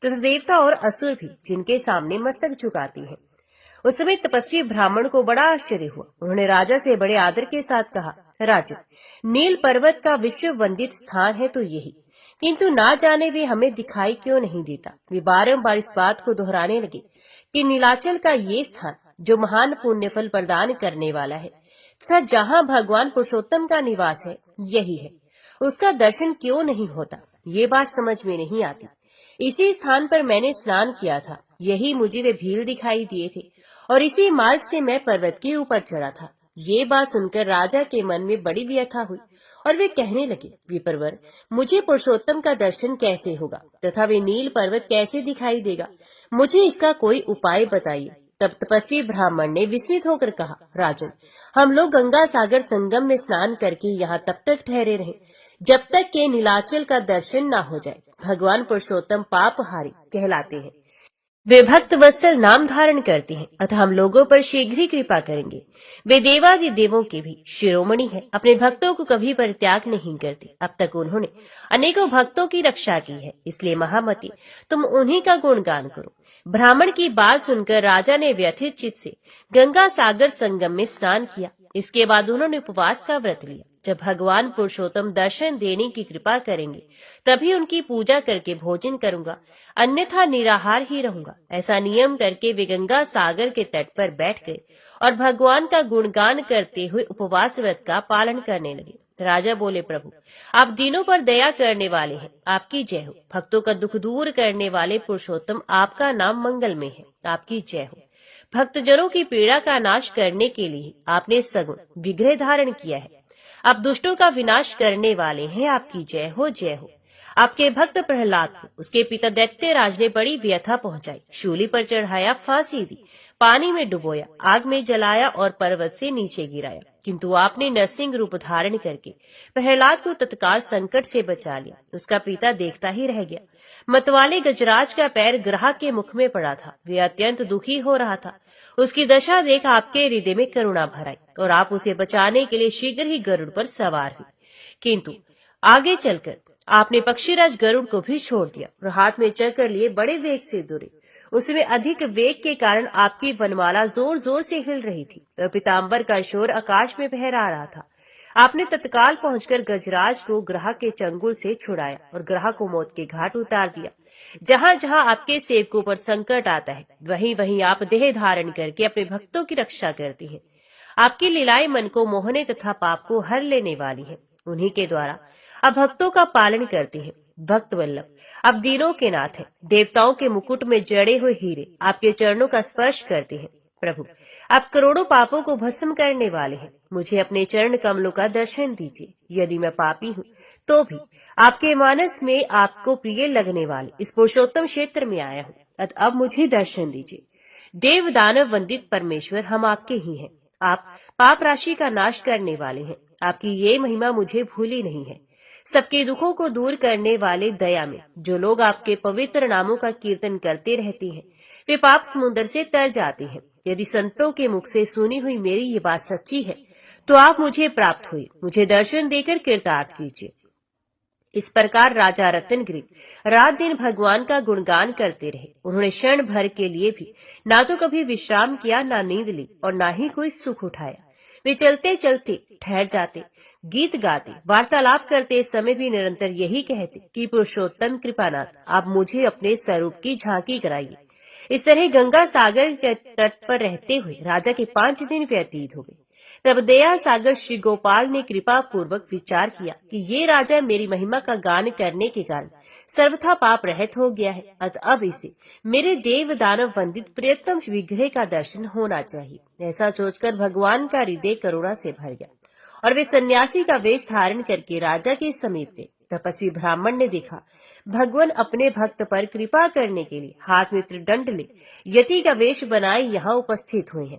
तथा देवता और असुर भी जिनके सामने मस्तक झुकाते हैं। उस समय तपस्वी ब्राह्मण को बड़ा आश्चर्य हुआ। उन्होंने राजा से बड़े आदर के साथ कहा, राजन, नील पर्वत का विश्व वंदित स्थान है तो यही, किंतु ना जाने वे हमें दिखाई क्यों नहीं देता। वे बारंबार इस बात को दोहराने लगे कि नीलाचल का ये स्थान जो महान पुण्य फल प्रदान करने वाला है तथा जहाँ भगवान पुरुषोत्तम का निवास है यही है, उसका दर्शन क्यों नहीं होता। ये बात समझ में नहीं आती। इसी स्थान पर मैंने स्नान किया था, यही मुझे वे भील दिखाई दिए थे और इसी मार्ग से मैं पर्वत के ऊपर चढ़ा था। ये बात सुनकर राजा के मन में बड़ी व्यथा हुई और वे कहने लगे, विप्रवर, मुझे पुरुषोत्तम का दर्शन कैसे होगा तथा वे नील पर्वत कैसे दिखाई देगा, मुझे इसका कोई उपाय बताइए। तब तपस्वी ब्राह्मण ने विस्मित होकर कहा, राजन, हम लोग गंगा सागर संगम में स्नान करके यहाँ तब तक ठहरे रहे जब तक के नीलाचल का दर्शन न हो जाए। भगवान पुरुषोत्तम पापहारी कहलाते हैं। वे भक्त वत्सल नाम धारण करते हैं अतः हम लोगों पर शीघ्र ही कृपा करेंगे। वे देवादि देवों के भी शिरोमणि हैं, अपने भक्तों को कभी परित्याग नहीं करते। अब तक उन्होंने अनेकों भक्तों की रक्षा की है, इसलिए महामती, तुम उन्हीं का गुणगान करो। ब्राह्मण की बात सुनकर राजा ने व्यथित चित्त से गंगा सागर संगम में स्नान किया। इसके बाद उन्होंने उपवास का व्रत लिया। जब भगवान पुरुषोत्तम दर्शन देने की कृपा करेंगे तभी उनकी पूजा करके भोजन करूंगा, अन्यथा निराहार ही रहूंगा। ऐसा नियम करके वे गंगा सागर के तट पर बैठ गए और भगवान का गुणगान करते हुए उपवास व्रत का पालन करने लगे। राजा बोले, प्रभु, आप दीनों पर दया करने वाले हैं, आपकी जय हो। भक्तों का दुख दूर करने वाले पुरुषोत्तम, आपका नाम मंगलमय है, आपकी जय हो। भक्तजनों की पीड़ा का नाश करने के लिए आपने सगुण विग्रह धारण किया है। आप दुष्टों का विनाश करने वाले हैं, आपकी जय हो, जय हो। आपके भक्त प्रहलाद को उसके पिता दैत्यराज ने बड़ी व्यथा पहुंचाई, शूली पर चढ़ाया, फांसी दी, पानी में डुबोया, आग में जलाया और पर्वत से नीचे गिराया। किंतु आपने नरसिंह रूप धारण करके प्रहलाद को तत्काल संकट से बचा लिया। उसका पिता देखता ही रह गया। मतवाले गजराज का पैर ग्राहक के मुख में पड़ा था। वे अत्यंत दुखी हो रहा था। उसकी दशा देख आपके हृदय में करुणा भर आई और आप उसे बचाने के लिए शीघ्र ही गरुड़ पर सवार हुए। किंतु आगे चलकर आपने पक्षीराज गरुड़ को भी छोड़ दिया और हाथ में चक्र लिए बड़े वेग से दौड़े। उसमें अधिक वेग के कारण आपकी वनमाला जोर जोर से हिल रही थी और पीताम्बर का शोर आकाश में फहरा रहा था। आपने तत्काल पहुंचकर गजराज को ग्राहक के चंगुल से छुड़ाया और ग्राहक को मौत के घाट उतार दिया। जहां जहां आपके सेवकों पर संकट आता है, वहीं वहीं आप देह धारण करके अपने भक्तों की रक्षा करती हैं। आपकी लीलाएं मन को मोहने तथा पाप को हर लेने वाली है। उन्हीं के द्वारा आप भक्तों का पालन करती हैं। भक्त वल्लभ आप दीनों के नाथ हैं। देवताओं के मुकुट में जड़े हुए हीरे आपके चरणों का स्पर्श करते हैं। प्रभु, आप करोड़ों पापों को भस्म करने वाले हैं। मुझे अपने चरण कमलों का दर्शन दीजिए। यदि मैं पापी हूँ तो भी आपके मानस में आपको प्रिय लगने वाले इस पुरुषोत्तम क्षेत्र में आया हूँ, अतः अब मुझे दर्शन दीजिए। देव दानव वंदित परमेश्वर, हम आपके ही हैं। आप पाप राशि का नाश करने वाले हैं। आपकी ये महिमा मुझे भूली नहीं है। सबके दुखों को दूर करने वाले दया में जो लोग आपके पवित्र नामों का कीर्तन करते रहते हैं, वे पाप समुद्र से तर जाते हैं। यदि संतों के मुख से सुनी हुई मेरी ये बात सच्ची है तो आप मुझे प्राप्त हुए, मुझे दर्शन देकर कृतार्थ कीजिए। इस प्रकार राजा रत्नगिरी रात दिन भगवान का गुणगान करते रहे। उन्होंने क्षण भर के लिए भी ना तो कभी विश्राम किया, ना नींद ली और ना ही कोई सुख उठाया। वे चलते चलते ठहर जाते, गीत गाते, वार्तालाप करते समय भी निरंतर यही कहते कि पुरुषोत्तम कृपानाथ, आप मुझे अपने स्वरूप की झांकी कराइए। इस तरह गंगा सागर के तट पर रहते हुए राजा के 5 दिन व्यतीत हो गए। तब दया सागर श्री गोपाल ने कृपा पूर्वक विचार किया कि ये राजा मेरी महिमा का गान करने के कारण सर्वथा पाप रहित हो गया है, अतः अब इसे मेरे देव दानव वंदित प्रियतम विग्रह का दर्शन होना चाहिए। ऐसा सोचकर भगवान का हृदय करुणा से भर गया और वे सन्यासी का वेश धारण करके राजा के समीप गए। तपस्वी ब्राह्मण ने देखा भगवान अपने भक्त पर कृपा करने के लिए हाथ में त्रिदंड ले यति का वेश बनाए यहाँ उपस्थित हुए हैं।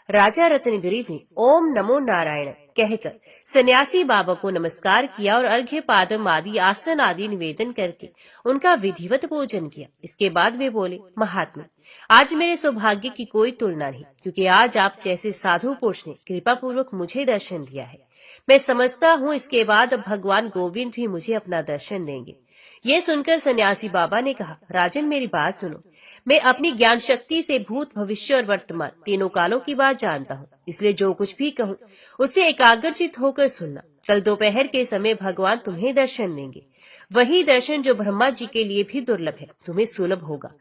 राजा रत्नगिरी ने ओम नमो नारायण कहकर सन्यासी बाबा को नमस्कार किया और अर्घ्य पादम आदि आसन आदि निवेदन करके उनका विधिवत पूजन किया। इसके बाद वे बोले, महात्मा, आज मेरे सौभाग्य की कोई तुलना नहीं, क्योंकि आज आप जैसे साधु पुरुष ने कृपा पूर्वक मुझे दर्शन दिया है। मैं समझता हूँ इसके बाद भगवान गोविंद भी मुझे अपना दर्शन देंगे। ये सुनकर सन्यासी बाबा ने कहा, राजन मेरी बात सुनो। मैं अपनी ज्ञान शक्ति से भूत, भविष्य और वर्तमान तीनों कालों की बात जानता हूँ, इसलिए जो कुछ भी कहूँ उससे एकाग्रचित होकर सुनना। कल दोपहर के समय भगवान तुम्हें दर्शन देंगे। वही दर्शन जो ब्रह्मा जी के लिए भी दुर्लभ है, तुम्हें सुलभ होगा।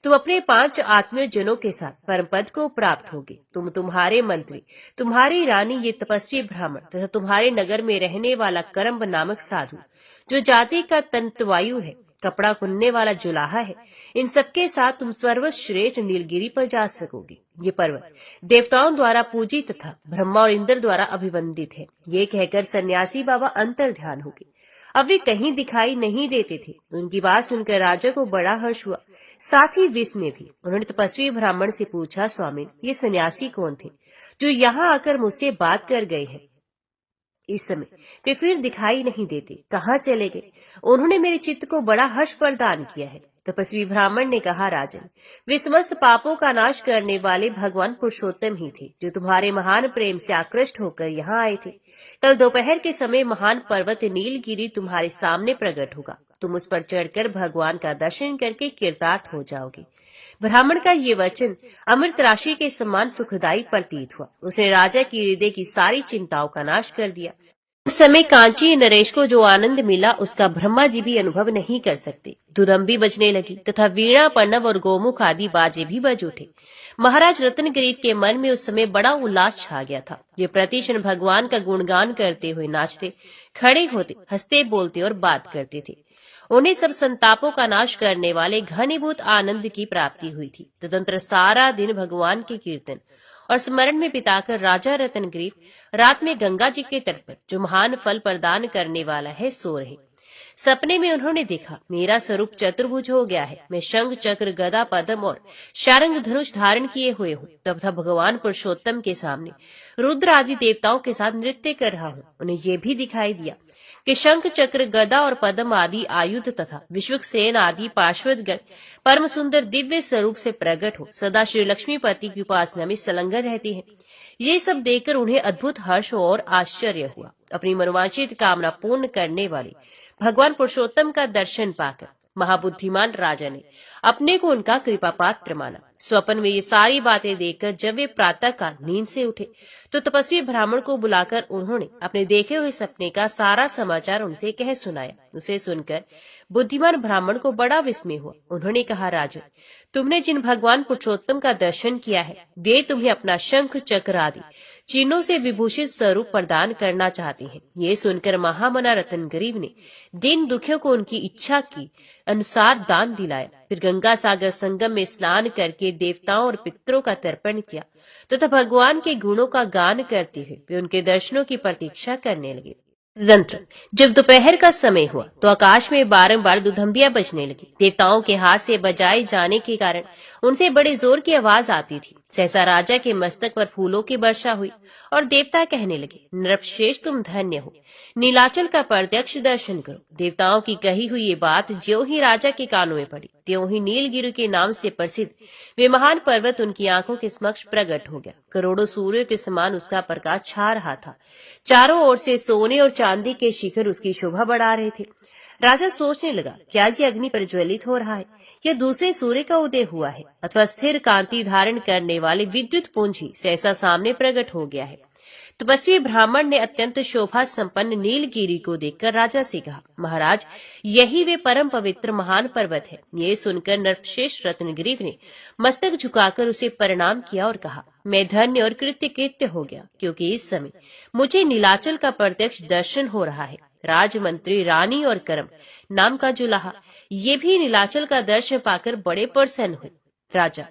तुम अपने 5 आत्मीय जनों के साथ परम पद को प्राप्त होगे। तुम, तुम्हारे मंत्री, तुम्हारी रानी, ये तपस्वी ब्राह्मण तथा तुम्हारे नगर में रहने वाला करम्ब नामक साधु, जो जाति का तंतवायु है, कपड़ा बुनने वाला जुलाहा है, इन सबके साथ तुम सर्वश्रेष्ठ नीलगिरी पर जा सकोगे। ये पर्वत देवताओं द्वारा पूजित तथा ब्रह्मा और इंद्र द्वारा अभिवंदित है। ये कहकर सन्यासी बाबा अंतर ध्यान हो गए। अब वे कहीं दिखाई नहीं देते थे। उनकी बात सुनकर राजा को बड़ा हर्ष हुआ, साथ ही विस्मय भी। उन्होंने तपस्वी ब्राह्मण से पूछा, स्वामी, ये सन्यासी कौन थे जो यहाँ आकर मुझसे बात कर गए हैं? इस समय वे फिर दिखाई नहीं देते, कहाँ चले गए? उन्होंने मेरे चित्त को बड़ा हर्ष प्रदान किया है। तपस्वी ब्राह्मण ने कहा, राजन, वे समस्त पापों का नाश करने वाले भगवान पुरुषोत्तम ही थे, जो तुम्हारे महान प्रेम से आकृष्ट होकर यहाँ आए थे। कल दोपहर के समय महान पर्वत नीलगिरी तुम्हारे सामने प्रकट होगा। तुम उस पर चढ़कर भगवान का दर्शन करके कृतार्थ हो जाओगे। ब्राह्मण का ये वचन अमृत राशि के समान सुखदायी प्रतीत हुआ। उसने राजा की हृदय की सारी चिंताओं का नाश कर दिया। उस समय कांची नरेश को जो आनंद मिला उसका ब्रह्मा जी भी अनुभव नहीं कर सकते। दुदम्बी बजने लगी तथा वीणा, पन्नव और गोमुख आदि बाजे भी बज उठे। महाराज रत्नगिरी के मन में उस समय बड़ा उल्लास छा गया था। वे प्रतिक्षण भगवान का गुणगान करते हुए नाचते, खड़े होते, हंसते, बोलते और बात करते थे। उन्हें सब संतापों का नाश करने वाले घनीभूत आनंद की प्राप्ति हुई थी। तदंतर सारा दिन भगवान के कीर्तन और स्मरण में बिताकर राजा रत्नगिरी रात में गंगा जी के तट पर, जो महान फल प्रदान करने वाला है, सो रहे। सपने में उन्होंने देखा, मेरा स्वरूप चतुर्भुज हो गया है। मैं शंख, चक्र, गदा, पद्म और शारंग धनुष धारण किए हुए हूँ तथा भगवान पुरुषोत्तम के सामने रुद्र आदि देवताओं के साथ नृत्य कर रहा हूँ। उन्हें ये भी दिखाई दिया कि शंख, चक्र, गदा और पद्म आदि आयुध तथा विश्वक्सेन आदि पार्षदगण परम सुंदर दिव्य स्वरूप से प्रकट हो सदा श्री लक्ष्मीपति की उपासना में संलग्न रहती है। ये सब देखकर उन्हें अद्भुत हर्ष और आश्चर्य हुआ। अपनी मनोवांछित कामना पूर्ण करने वाले भगवान पुरुषोत्तम का दर्शन पाकर महाबुद्धिमान राजा ने अपने को उनका कृपा पात्र माना। स्वप्न में ये सारी बातें देखकर जब वे प्रातः काल नींद से उठे तो तपस्वी ब्राह्मण को बुलाकर उन्होंने अपने देखे हुए सपने का सारा समाचार उनसे कह सुनाया। उसे सुनकर बुद्धिमान ब्राह्मण को बड़ा विस्मय हुआ। उन्होंने कहा, राजन, तुमने जिन भगवान पुरुषोत्तम का दर्शन किया है वे तुम्हें अपना शंख, चक्र आदि चिन्हों से विभूषित स्वरूप प्रदान करना चाहते हैं। ये सुनकर महामना रतनगरीब ने दीन दुखियों को उनकी इच्छा की अनुसार दान दिलाया। फिर गंगा सागर संगम में स्नान करके देवताओं और पितरों का तर्पण किया तथा भगवान के गुणों का गान करते हुए वे उनके दर्शनों की प्रतीक्षा करने लगे। तदनंतर जब दोपहर का समय हुआ तो आकाश में बारंबार दुधंबियां बजने लगी। देवताओं के हाथ से बजाए जाने के कारण उनसे बड़े जोर की आवाज आती थी। सहसा राजा के मस्तक पर फूलों की वर्षा हुई और देवता कहने लगे, नृपश्रेष्ठ, तुम धन्य हो, नीलाचल का प्रत्यक्ष दर्शन करो। देवताओं की कही हुई ये बात ज्यों ही राजा के कानों में पड़ी त्यों ही नीलगिरि के नाम से प्रसिद्ध वे महान पर्वत उनकी आंखों के समक्ष प्रकट हो गया। करोड़ों सूर्यों के समान उसका प्रकाश छा रहा था। चारों ओर से सोने और चांदी के शिखर उसकी शोभा बढ़ा रहे थे। राजा सोचने लगा, क्या ये अग्नि प्रज्वलित हो रहा है या दूसरे सूर्य का उदय हुआ है अथवा स्थिर कांति धारण करने वाले विद्युत पुंज ही सहसा सामने प्रकट हो गया है। तपस्वी ब्राह्मण ने अत्यंत शोभा संपन्न नीलगिरि को देखकर राजा से कहा, महाराज, यही वे परम पवित्र महान पर्वत है। ये सुनकर नृपश्रेष्ठ रत्नगिरि ने मस्तक झुकाकर उसे प्रणाम किया और कहा, मैं धन्य और कृत्य हो गया, क्योंकि इस समय मुझे नीलाचल का प्रत्यक्ष दर्शन हो रहा है। राजमंत्री, रानी और करम नाम का जुलाहा ये भी नीलाचल का दर्शन पाकर बड़े प्रसन्न हुए। राजा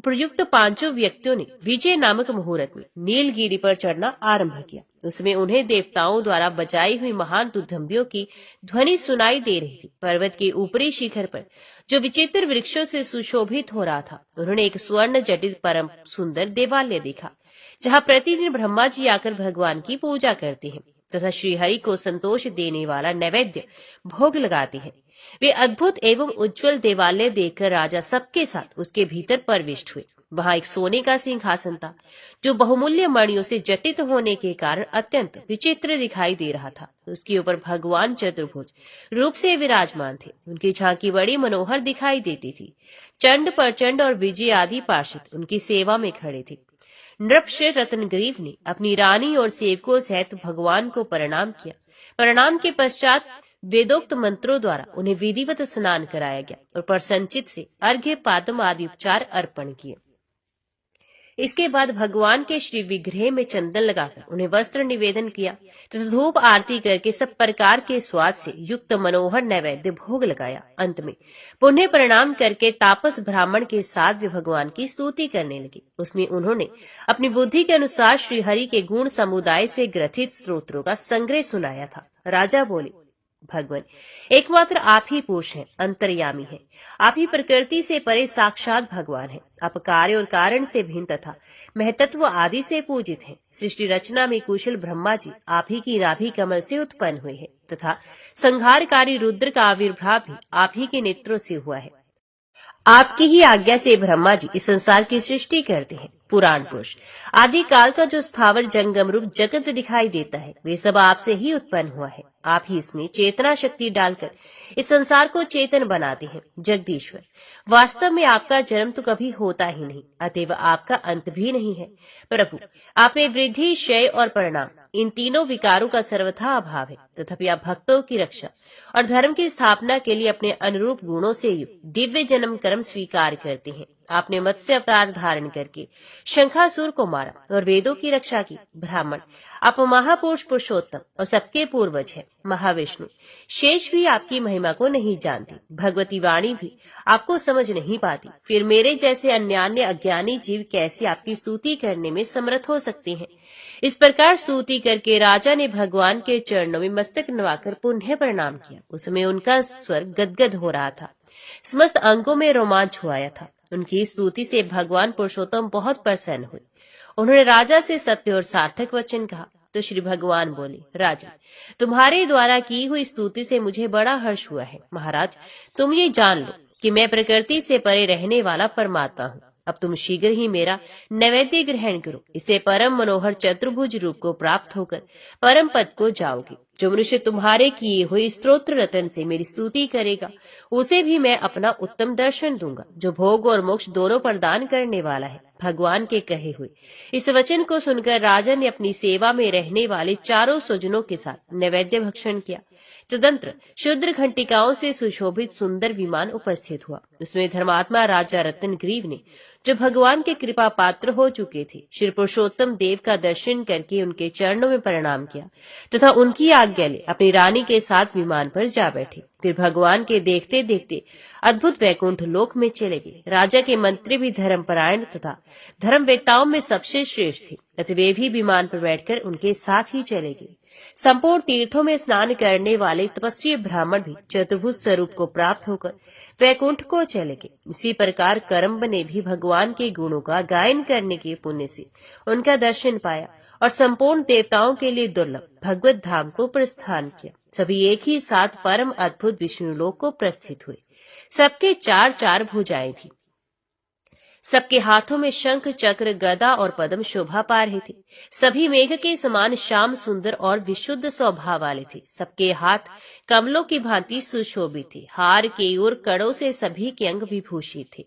प्रयुक्त पांचों व्यक्तियों ने विजय नामक मुहूर्त में नीलगिरि पर चढ़ना आरंभ किया। उसमें उन्हें देवताओं द्वारा बजाई हुई महान दुधंबियों की ध्वनि सुनाई दे रही थी। पर्वत के ऊपरी शिखर पर जो विचित्र वृक्षों से सुशोभित हो रहा था, उन्होंने एक स्वर्ण जटित परम सुंदर देवालय देखा, जहाँ प्रतिदिन ब्रह्मा जी आकर भगवान की पूजा करते हैं तथा श्रीहरि को संतोष देने वाला नैवेद्य भोग लगाते हैं। वे अद्भुत एवं उज्जवल देवालय देखकर राजा सबके साथ उसके भीतर प्रविष्ट हुए। वहां एक सोने का सिंहासन था जो बहुमूल्य मणियों से जटित होने के कारण अत्यंत विचित्र दिखाई दे रहा था। उसके ऊपर भगवान चतुर्भुज रूप से विराजमान थे। उनकी झांकी बड़ी मनोहर दिखाई देती थी। चंड, प्रचंड और विजय आदि पार्षद उनकी सेवा में खड़े थे। नृपश्रेष्ठ रत्नगिरि ने अपनी रानी और सेवकों सहित भगवान को प्रणाम किया। प्रणाम के पश्चात वेदोक्त मंत्रों द्वारा उन्हें विधिवत स्नान कराया गया और प्रसन्नचित्त से अर्घ्य, पाद्म आदि उपचार अर्पण किए। इसके बाद भगवान के श्री विग्रह में चंदन लगाकर उन्हें वस्त्र निवेदन किया तथा धूप आरती करके सब प्रकार के स्वाद से युक्त मनोहर नैवेद्य भोग लगाया। अंत में पुण्य प्रणाम करके तापस ब्राह्मण के साथ वे भगवान की स्तुति करने लगे। उसमें उन्होंने अपनी बुद्धि के अनुसार श्रीहरि के गुण समुदाय से ग्रथित स्तोत्रों का संग्रह सुनाया था। राजा बोले, भगवान, एकमात्र आप ही पुरुष हैं, अंतर्यामी हैं। आप ही प्रकृति से परे साक्षात भगवान हैं। आप कार्य और कारण से भिन्न तथा महतत्व आदि से पूजित हैं। सृष्टि रचना में कुशल ब्रह्मा जी आप ही की नाभि कमल से उत्पन्न हुए हैं तथा संहारकारी रुद्र का आविर्भाव भी आप ही के नेत्रों से हुआ है। आपकी ही आज्ञा से ब्रह्मा जी इस संसार की सृष्टि करते हैं। पुराण पुरुष आदि काल का जो स्थावर जंगम रूप जगत दिखाई देता है, वे सब आपसे ही उत्पन्न हुआ है। आप ही इसमें चेतना शक्ति डालकर इस संसार को चेतन बनाते हैं। जगदीश्वर, वास्तव में आपका जन्म तो कभी होता ही नहीं, अतएव आपका अंत भी नहीं है। प्रभु, आप में वृद्धि, क्षय और परिणाम इन तीनों विकारों का सर्वथा अभाव है। तथापि आप भक्तों की रक्षा और धर्म की स्थापना के लिए अपने अनुरूप गुणों से युक्त दिव्य जन्म कर्म स्वीकार करते हैं। आपने मत्स्य अवतार धारण करके शंखासुर को मारा और वेदों की रक्षा की। ब्राह्मण, आप महापुरुष पुरुषोत्तम और सबके पूर्वज हैं। महाविष्णु, शेष भी आपकी महिमा को नहीं जानती, भगवती वाणी भी आपको समझ नहीं पाती, फिर मेरे जैसे अन्यान्य अज्ञानी जीव कैसे आपकी स्तुति करने में समर्थ हो सकते हैं। इस प्रकार स्तुति करके राजा ने भगवान के चरणों में मस्तक नवाकर पुनः प्रणाम किया। उसमें उनका स्वर गदगद हो रहा था, समस्त अंगों में रोमांच हुआ था। उनकी स्तुति से भगवान पुरुषोत्तम बहुत प्रसन्न हुए। उन्होंने राजा से सत्य और सार्थक वचन कहा तो श्री भगवान बोले, राजा, तुम्हारे द्वारा की हुई स्तुति से मुझे बड़ा हर्ष हुआ है। महाराज, तुम ये जान लो कि मैं प्रकृति से परे रहने वाला परमात्मा हूँ। अब तुम शीघ्र ही मेरा नैवेद्य ग्रहण करो, इससे परम मनोहर चतुर्भुज रूप को प्राप्त होकर परम पद को जाओगे। जो मनुष्य तुम्हारे किए हुए स्तोत्र रतन से मेरी स्तुति करेगा, उसे भी मैं अपना उत्तम दर्शन दूंगा, जो भोग और मोक्ष दोनों प्रदान करने वाला है। भगवान के कहे हुए इस वचन को सुनकर राजा ने अपनी सेवा में रहने वाले चारों स्वजनों के साथ नैवेद्य भक्षण किया। तदंतर शुद्र घंटिकाओं से सुशोभित सुंदर विमान उपस्थित हुआ। उसमें धर्मात्मा राजा रत्नग्रीव ने, जो भगवान के कृपा पात्र हो चुके थे, श्री पुरुषोत्तम देव का दर्शन करके उनके चरणों में प्रणाम किया तथा उनकी आज्ञा ले अपनी रानी के साथ विमान पर जा बैठे। फिर भगवान के देखते देखते अद्भुत वैकुंठ लोक में चले गए। राजा के मंत्री भी धर्मपरायण तथा धर्मवेत्ताओं में सबसे श्रेष्ठ थे, अतः वे भी विमान पर बैठकर उनके साथ ही चले गए। संपूर्ण तीर्थों में स्नान करने वाले तपस्वी ब्राह्मण भी चतुर्भुज स्वरूप को प्राप्त होकर वैकुंठ को चले गए। इसी प्रकार कर्म ने भी भगवान के गुणों का गायन करने के पुण्य से उनका दर्शन पाया और संपूर्ण देवताओं के लिए दुर्लभ भगवत धाम को प्रस्थान किया। सभी एक ही साथ परम अद्भुत विष्णु लोक को प्रस्थित हुए। सबके चार चार भुजाएं थी, सबके हाथों में शंख चक्र गदा और पद्म शोभा पा रहे थे। सभी मेघ के समान श्याम सुंदर और विशुद्ध स्वभाव वाले थे। सबके हाथ कमलों की भांति सुशोभित थे। हार केयूर कड़ों से सभी के अंग विभूषित थे।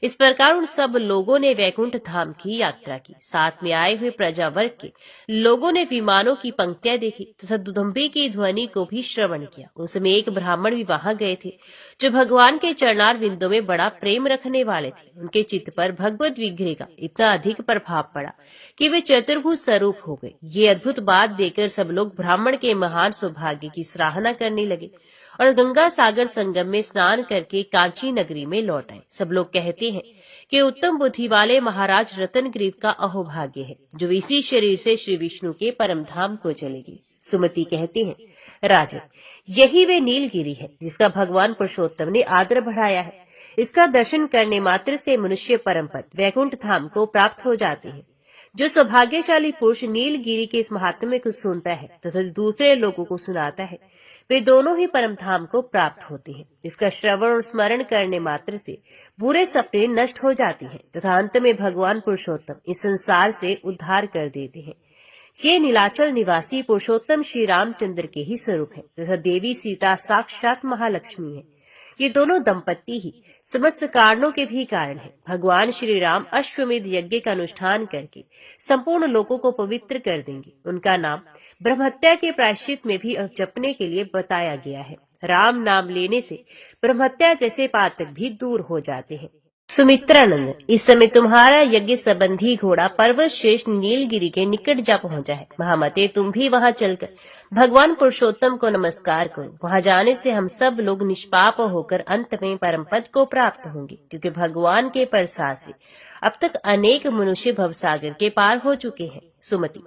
इस प्रकार उन सब लोगों ने वैकुंठ धाम की यात्रा की। साथ में आए हुए प्रजा वर्ग के लोगों ने विमानों की पंक्तियां देखी तथा दुदुम्बी की ध्वनि को भी श्रवण किया। उसमें एक ब्राह्मण भी वहां गए थे, जो भगवान के चरणार विंदों में बड़ा प्रेम रखने वाले थे। उनके चित्त पर भगवत विग्रह का इतना अधिक प्रभाव पड़ा कि वे चतुर्भुज स्वरूप हो गए। ये अद्भुत बात देखकर सब लोग ब्राह्मण के महान सौभाग्य की सराहना करने लगे और गंगा सागर संगम में स्नान करके कांची नगरी में लौट आए। सब लोग कहते हैं कि उत्तम बुद्धि वाले महाराज रत्नग्रीव का अहोभाग्य है, जो इसी शरीर से श्री विष्णु के परम धाम को चलेगी। सुमति कहती हैं, राजन, यही वे नीलगिरी है जिसका भगवान पुरुषोत्तम ने आदर बढ़ाया है। इसका दर्शन करने मात्र से मनुष्य परम पद वैकुंठ धाम को प्राप्त हो जाते हैं। जो सौभाग्यशाली पुरुष नीलगिरी के इस महात्म्य को सुनता है तथा दूसरे लोगों को सुनाता है, वे दोनों ही परम धाम को प्राप्त होते हैं। इसका श्रवण और स्मरण करने मात्र से बुरे सपने नष्ट हो जाते हैं तथा अंत में भगवान पुरुषोत्तम इस संसार से उद्धार कर देते हैं। ये नीलाचल निवासी पुरुषोत्तम श्री रामचंद्र के ही स्वरूप है तथा देवी सीता साक्षात महालक्ष्मी है। ये दोनों दंपत्ति ही समस्त कारणों के भी कारण है। भगवान श्री राम अश्वमेध यज्ञ का अनुष्ठान करके संपूर्ण लोगों को पवित्र कर देंगे। उनका नाम ब्रह्महत्या के प्रायश्चित में भी जपने के लिए बताया गया है। राम नाम लेने से ब्रह्महत्या जैसे पातक भी दूर हो जाते हैं। सुमित्रानंद, इस समय तुम्हारा यज्ञ संबंधी घोड़ा पर्वत श्रेष्ठ नीलगिरी के निकट जा पहुंचा है। महामते, तुम भी वहां चलकर भगवान पुरुषोत्तम को नमस्कार करो। वहां जाने से हम सब लोग निष्पाप होकर अंत में परम पद को प्राप्त होंगे, क्योंकि भगवान के प्रसाद से अब तक अनेक मनुष्य भवसागर के पार हो चुके हैं। सुमति,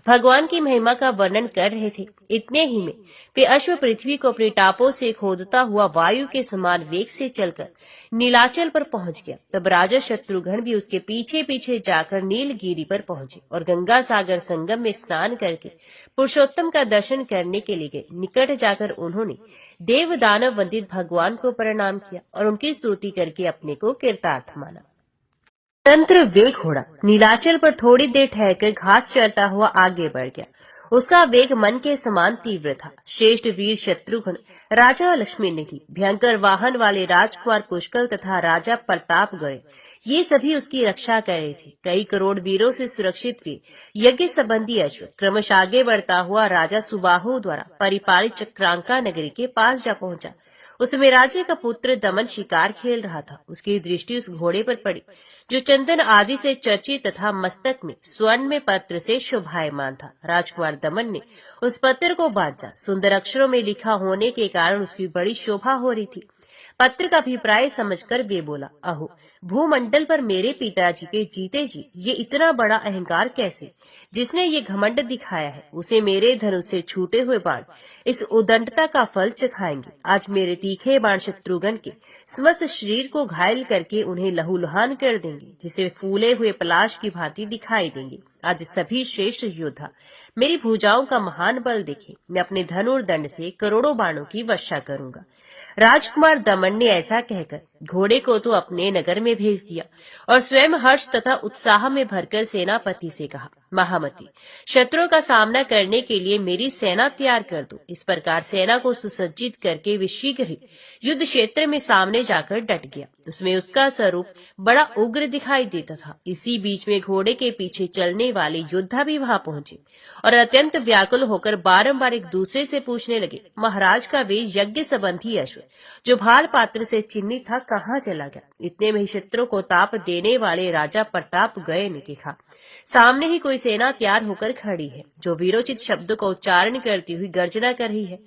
भगवान की महिमा का वर्णन कर रहे थे। इतने ही में वे अश्व पृथ्वी को अपने टापों से खोदता हुआ वायु के समान वेग से चलकर नीलाचल पर पहुंच गया। तब राजा शत्रुघ्न भी उसके पीछे पीछे जाकर नीलगिरी पर पहुंचे और गंगा सागर संगम में स्नान करके पुरुषोत्तम का दर्शन करने के लिए गए। निकट जाकर उन्होंने देव दानव वंदित भगवान को प्रणाम किया और उनकी स्तुति करके अपने को कृतार्थ माना। तंत्र वे घोड़ा नीलाचल पर थोड़ी देर ठहरकर घास चरता हुआ आगे बढ़ गया। उसका वेग मन के समान तीव्र था। श्रेष्ठ वीर शत्रुघ्न, राजा लक्ष्मी निधि, भयंकर वाहन वाले राजकुमार पुष्कल तथा राजा प्रतापगढ़, ये सभी उसकी रक्षा कर रहे थे। कई करोड़ वीरों से सुरक्षित वीर यज्ञ संबंधी अश्व क्रमश आगे बढ़ता हुआ राजा सुबाहु द्वारा परिपालित चक्रांका नगरी के पास जा पहुंचा। उसमें राजे का पुत्र दमन शिकार खेल रहा था। उसकी दृष्टि उस घोड़े पर पड़ी जो चंदन आदि से चर्चित तथा मस्तक में स्वर्ण में पत्र से शोभायमान था। राजकुमार दमन ने उस पत्र को बांचा। सुंदर अक्षरों में लिखा होने के कारण उसकी बड़ी शोभा हो रही थी। पत्र का अभिप्राय समझकर वे बोला, अहो, भूमंडल पर मेरे पिताजी के जीते जी ये इतना बड़ा अहंकार कैसे? जिसने ये घमंड दिखाया है उसे मेरे धनुष से छूटे हुए बाण इस उदंडता का फल चखाएंगे। आज मेरे तीखे बाण शत्रुघ्न के समस्त शरीर को घायल करके उन्हें लहूलुहान कर देंगे, जिसे फूले हुए पलाश की भांति दिखाई देंगे। आज सभी श्रेष्ठ योद्धा मेरी भुजाओं का महान बल देखें। मैं अपने धनुर्दंड से करोड़ों बाणों की वर्षा करूंगा। राजकुमार दमन ने ऐसा कहकर घोड़े को तो अपने नगर में भेज दिया और स्वयं हर्ष तथा उत्साह में भरकर सेनापति से कहा, महामती, शत्रुओं का सामना करने के लिए मेरी सेना तैयार कर दो। इस प्रकार सेना को सुसज्जित करके वे शीघ्र ही युद्ध क्षेत्र में सामने जाकर डट गया। उसमें उसका स्वरूप बड़ा उग्र दिखाई देता था। इसी बीच में घोड़े के पीछे चलने वाले योद्धा भी वहां पहुंचे और अत्यंत व्याकुल होकर बारंबार एक दूसरे से पूछने लगे, महाराज का वे यज्ञ संबंधी अश्व जो भाल पात्र से चिन्हित था कहाँ चला गया? इतने में ही शत्रु को ताप देने वाले राजा प्रतापगढ़ ने देखा सामने ही कोई सेना तैयार होकर खड़ी है जो वीरोचित शब्दों का उच्चारण करती हुई गर्जना कर रही है।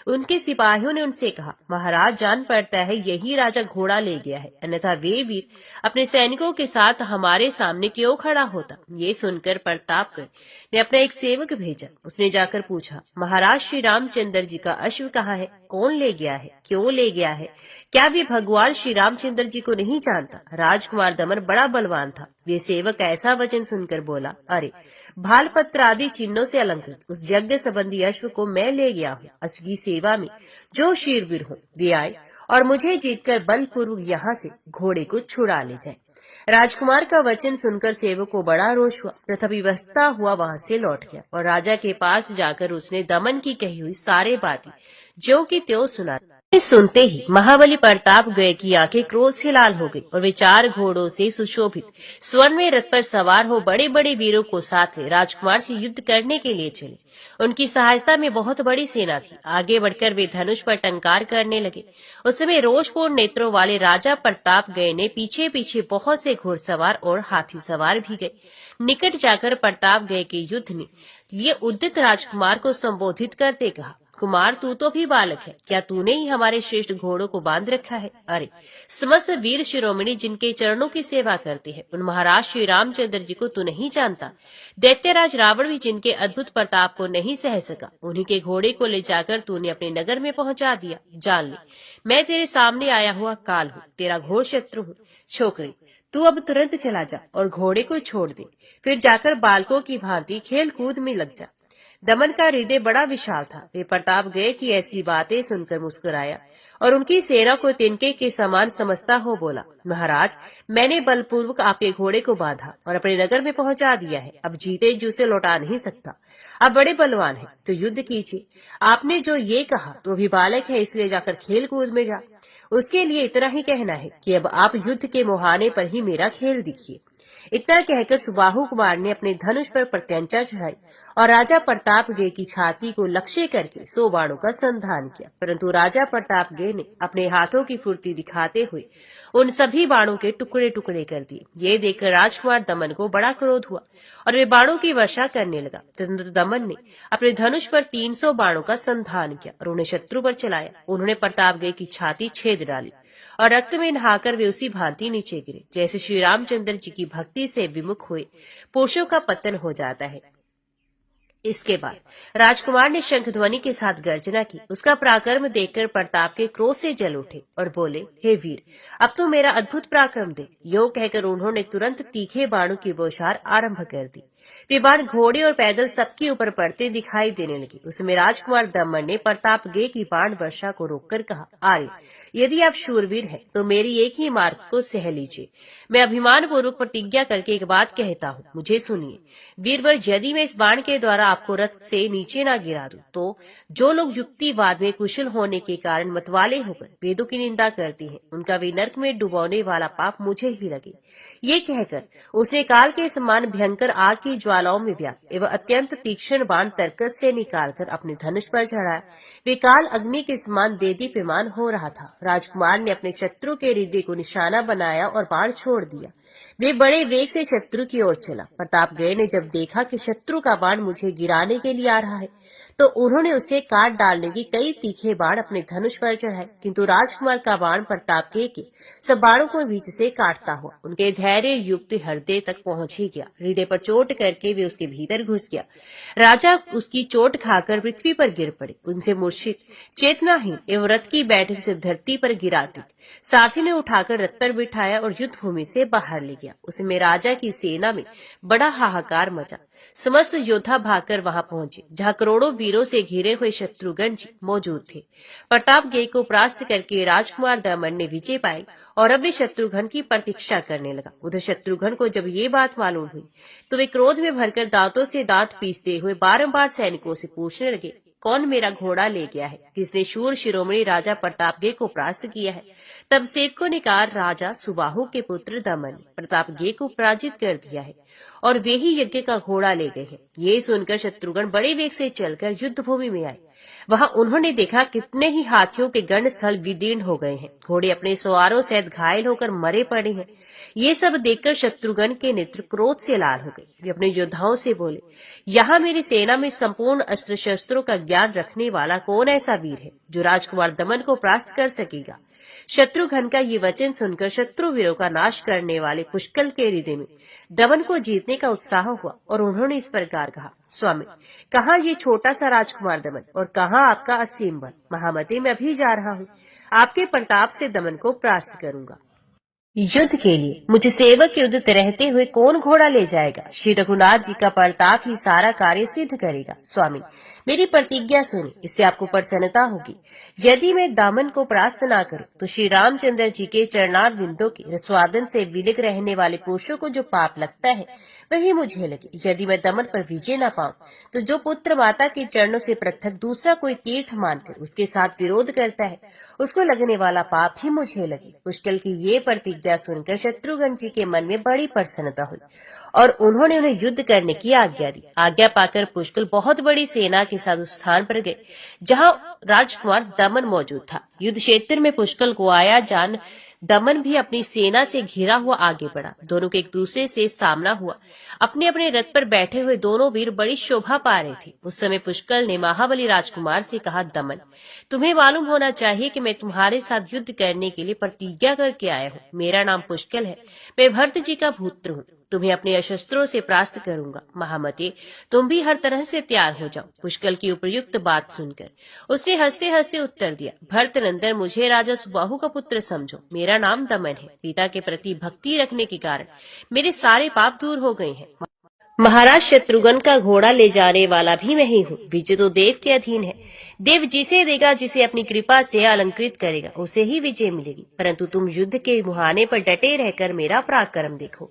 उनके सिपाहियों ने उनसे कहा, महाराज, जान पड़ता है यही राजा घोड़ा ले गया है, अन्यथा वे वीर अपने सैनिकों के साथ हमारे सामने क्यों खड़ा होता? ये सुनकर प्रतापगढ़ ने अपना एक सेवक भेजा। उसने जाकर पूछा, महाराज श्री रामचंद्र जी का अश्व कहाँ है? कौन ले गया है? क्यों ले गया है? क्या वे भगवान श्री रामचंद्र जी को नहीं जानता? राजकुमार दमन बड़ा बलवान था। वे सेवक ऐसा वचन सुनकर बोला, अरे, भालपत्र आदि चिन्हों से अलंकृत उस यज्ञ संबंधी अश्व को मैं ले गया हूँ। अश्व की सेवा में जो शीरवीर हो वे आए और मुझे जीतकर बलपूर्वक यहाँ से घोड़े को छुड़ा ले जाए। राजकुमार का वचन सुनकर सेवक को बड़ा रोष हुआ तथा विवशता हुआ वहां से लौट गया और राजा के पास जाकर उसने दमन की कही हुई सारे बातें ज्यों की त्यों सुना। सुनते ही महाबली प्रतापगढ़ की आंखें क्रोध से लाल हो गई और वे 4 घोड़ों से सुशोभित स्वर्ण में रथ पर सवार हो बड़े बड़े वीरों को साथ ले राजकुमार से युद्ध करने के लिए चले। उनकी सहायता में बहुत बड़ी सेना थी। आगे बढ़कर वे धनुष पर टंकार करने लगे। उस समय रोषपूर्ण नेत्रों वाले राजा प्रतापगढ़ ने पीछे पीछे बहुत से घोड़सवार और हाथी सवार भी गए। निकट जाकर प्रतापगढ़ के युद्ध ने लिए उद्यत राजकुमार को संबोधित करते कहा, कुमार, तू तो भी बालक है, क्या तूने ही हमारे श्रेष्ठ घोड़ों को बांध रखा है? अरे, समस्त वीर शिरोमणि जिनके चरणों की सेवा करते हैं उन महाराज श्री रामचंद्र जी को तू नहीं जानता? दैत्यराज रावण भी जिनके अद्भुत प्रताप को नहीं सह सका, उन्हीं के घोड़े को ले जाकर तूने अपने नगर में पहुंचा दिया। जान ले, मैं तेरे सामने आया हुआ काल हूँ, तेरा घोर शत्रु हूँ। छोकरी, तू अब तुरंत चला जा और घोड़े को छोड़ दे, फिर जाकर बालकों की भांति खेल कूद में लग जा। दमन का हृदय बड़ा विशाल था। वे प्रतापगढ़ की ऐसी बातें सुनकर मुस्कुराया और उनकी सेना को तिनके के समान समझता हो बोला, महाराज, मैंने बलपूर्वक आपके घोड़े को बांधा और अपने नगर में पहुंचा दिया है। अब जीते जी उसे लौटा नहीं सकता। आप बड़े बलवान हैं तो युद्ध कीजिए। आपने जो ये कहा तो अभी बालक है, इसलिए जाकर खेल कूद में जा। उसके लिए इतना ही कहना है कि अब आप युद्ध के मुहाने पर ही मेरा खेल दिखिए। इतना कहकर सुबाहु कुमार ने अपने धनुष पर प्रत्यंचा चढ़ाई और राजा प्रतापगढ़ की छाती को लक्ष्य करके 100 बाणों का संधान किया, परंतु राजा प्रतापगढ़ ने अपने हाथों की फुर्ती दिखाते हुए उन सभी बाणों के टुकड़े टुकड़े कर दिए। ये देखकर राजकुमार दमन को बड़ा क्रोध हुआ और वे बाणों की वर्षा करने लगा। तदनंतर दमन ने अपने धनुष पर 300 बाणों का संधान किया और उन्हें शत्रु पर चलाया। उन्होंने प्रतापगढ़ की छाती छेद डाली और रक्त में नहाकर वे उसी भांति नीचे गिरे जैसे श्री रामचंद्र जी की भक्ति से विमुख हुए पुरुषों का पतन हो जाता है। इसके बाद राजकुमार ने शंख ध्वनि के साथ गर्जना की। उसका पराक्रम देखकर प्रताप के क्रोध से जल उठे और बोले, हे वीर, अब तो मेरा अद्भुत पराक्रम दे। यूं कहकर उन्होंने तुरंत तीखे बाणों की बौछार आरंभ कर दी। वे बाण घोड़े और पैदल सबके ऊपर पड़ते दिखाई देने लगे। उसमें राजकुमार दमन ने प्रतापगढ़ की बाण वर्षा को रोककर कहा, आर्य, यदि आप शूरवीर हैं तो मेरी एक ही मार्ग को सह लीजिए। मैं अभिमान पूर्वक प्रतिज्ञा करके एक बात कहता हूँ, मुझे सुनिए। वीरवर, यदि मैं इस बाण के द्वारा आपको रथ से नीचे ना गिरा दूं। तो जो लोग युक्तिवाद में कुशल होने के कारण मतवाले होकर वेदों की निंदा करते हैं, उनका वे नरक में डुबोने वाला पाप मुझे ही लगे। ये कहकर उसने काल के समान भयंकर आग की ज्वालाओं में व्याप्त एवं अत्यंत तीक्ष्ण बाण तर्कस से निकालकर अपने धनुष पर चढ़ाया। वे काल अग्नि के समान देदीप्यमान हो रहा था। राजकुमार ने अपने शत्रु के हृदय को निशाना बनाया और बाण छोड़ दिया। वे बड़े वेग से शत्रु की ओर चला। प्रतापगढ़ ने जब देखा कि शत्रु का बाण मुझे गिराने के लिए आ रहा है, तो उन्होंने उसे काट डालने की कई तीखे बाण अपने धनुष पर चढ़ाए, किंतु राजकुमार का बाण प्रतापगढ़ के सब बाणों को बीच से काटता हुआ उनके धैर्य युक्त हृदय तक पहुंच ही गया। हृदय पर चोट करके वे उसके भीतर घुस गया। राजा उसकी चोट खाकर पृथ्वी पर गिर पड़े। उनसे मूर्छित, चेतनाहीन एवं रथ की बैठक से धरती पर गिरा टिक। साथी ने उठाकर रथ पर बिठाया और युद्ध भूमि से बाहर ले गया। उसमें राजा की सेना में बड़ा हाहाकार मचा। समस्त योद्धा भागकर वहां पहुंचे, जहां करोड़ों वीरों से घिरे हुए शत्रुघ्न जी मौजूद थे। प्रतापगढ़ को परास्त करके राजकुमार दमन ने विजय पाई और अब वे शत्रुघ्न की प्रतीक्षा करने लगा। उधर शत्रुघ्न को जब ये बात मालूम हुई, तो वे क्रोध में भरकर दांतों से दांत पीसते हुए बारंबार सैनिकों से पूछने लगे, कौन मेरा घोड़ा ले गया है? किसने शूर शिरोमणि राजा प्रतापगढ़ को परास्त किया है? तब सेवकों ने कहा, राजा सुबाहु के पुत्र दमन ने प्रतापगढ़ को पराजित कर दिया है और वे ही यज्ञ का घोड़ा ले गए हैं। ये सुनकर शत्रुघ्न बड़े वेग से चलकर युद्ध भूमि में आए। वहां उन्होंने देखा कितने ही हाथियों के गण स्थल विदीर्ण हो गए हैं। घोड़े अपने सवारों सहित घायल होकर मरे पड़े हैं। ये सब देखकर शत्रुघ्न के नेत्र क्रोध से लाल हो गए। वे अपने योद्धाओं से बोले, यहाँ मेरी सेना में संपूर्ण अस्त्र शस्त्रों का ज्ञान रखने वाला कौन ऐसा वीर है जो राजकुमार दमन को परास्त कर सकेगा? शत्रुघ्न का ये वचन सुनकर शत्रु वीरों का नाश करने वाले पुष्कल के हृदय में दमन को जीतने का उत्साह हुआ और उन्होंने इस प्रकार कहा, स्वामी, कहाँ ये छोटा सा राजकुमार दमन और कहाँ आपका असीम बल? महामती, मैं अभी जा रहा हूँ। आपके प्रताप से दमन को परास्त करूंगा। युद्ध के लिए मुझे सेवक के उद्यत रहते हुए कौन घोड़ा ले जाएगा? श्री रघुनाथ जी का प्रताप ही सारा कार्य सिद्ध करेगा। स्वामी, मेरी प्रतिज्ञा सुनिए, इससे आपको प्रसन्नता होगी। यदि मैं दमन को परास्त ना करूं, तो श्री रामचंद्र जी के चरणार बिंदों के रसवादन से विलिग रहने वाले पुरुषों को जो पाप लगता है, वही मुझे लगे। यदि मैं दमन पर विजय न पाऊं, तो जो पुत्र माता के चरणों से पृथक दूसरा कोई तीर्थ मानकर उसके साथ विरोध करता है, उसको लगने वाला पाप ही मुझे लगे। पुष्कल की ये प्रतिज्ञा सुनकर शत्रुघ्न जी के मन में बड़ी प्रसन्नता हुई और उन्होंने उन्हें युद्ध करने की आज्ञा दी। आज्ञा पाकर पुष्कल बहुत बड़ी सेना के साथ उस स्थान पर गए जहां राजकुमार दमन मौजूद था। युद्ध क्षेत्र में पुष्कल को आया जान दमन भी अपनी सेना से घिरा हुआ आगे बढ़ा। दोनों के एक दूसरे से सामना हुआ। अपने अपने रथ पर बैठे हुए दोनों वीर बड़ी शोभा पा रहे थे। उस समय पुष्कल ने महाबली राजकुमार से कहा, दमन, तुम्हें मालूम होना चाहिए कि मैं तुम्हारे साथ युद्ध करने के लिए प्रतिज्ञा करके आया हूँ। मेरा नाम पुष्कल है, मैं भरत जी का पुत्र हूँ। तुम्हें अपने अशस्त्रों से परास्त करूंगा। महामते, तुम भी हर तरह से तैयार हो जाओ। पुष्कल की उपयुक्त बात सुनकर उसने हंसते हंसते उत्तर दिया, भरत नंदन, मुझे राजा सुबाहु का पुत्र समझो। मेरा नाम दमन है। पिता के प्रति भक्ति रखने के कारण मेरे सारे पाप दूर हो गए हैं। महाराज शत्रुघ्न का घोड़ा ले जाने वाला भी मैं ही हूँ। विजय तो देव के अधीन है। देव जिसे देगा, जिसे अपनी कृपा से अलंकृत करेगा, उसे ही विजय मिलेगी। परंतु तुम युद्ध के मुहाने पर डटे रहकर मेरा पराक्रम देखो।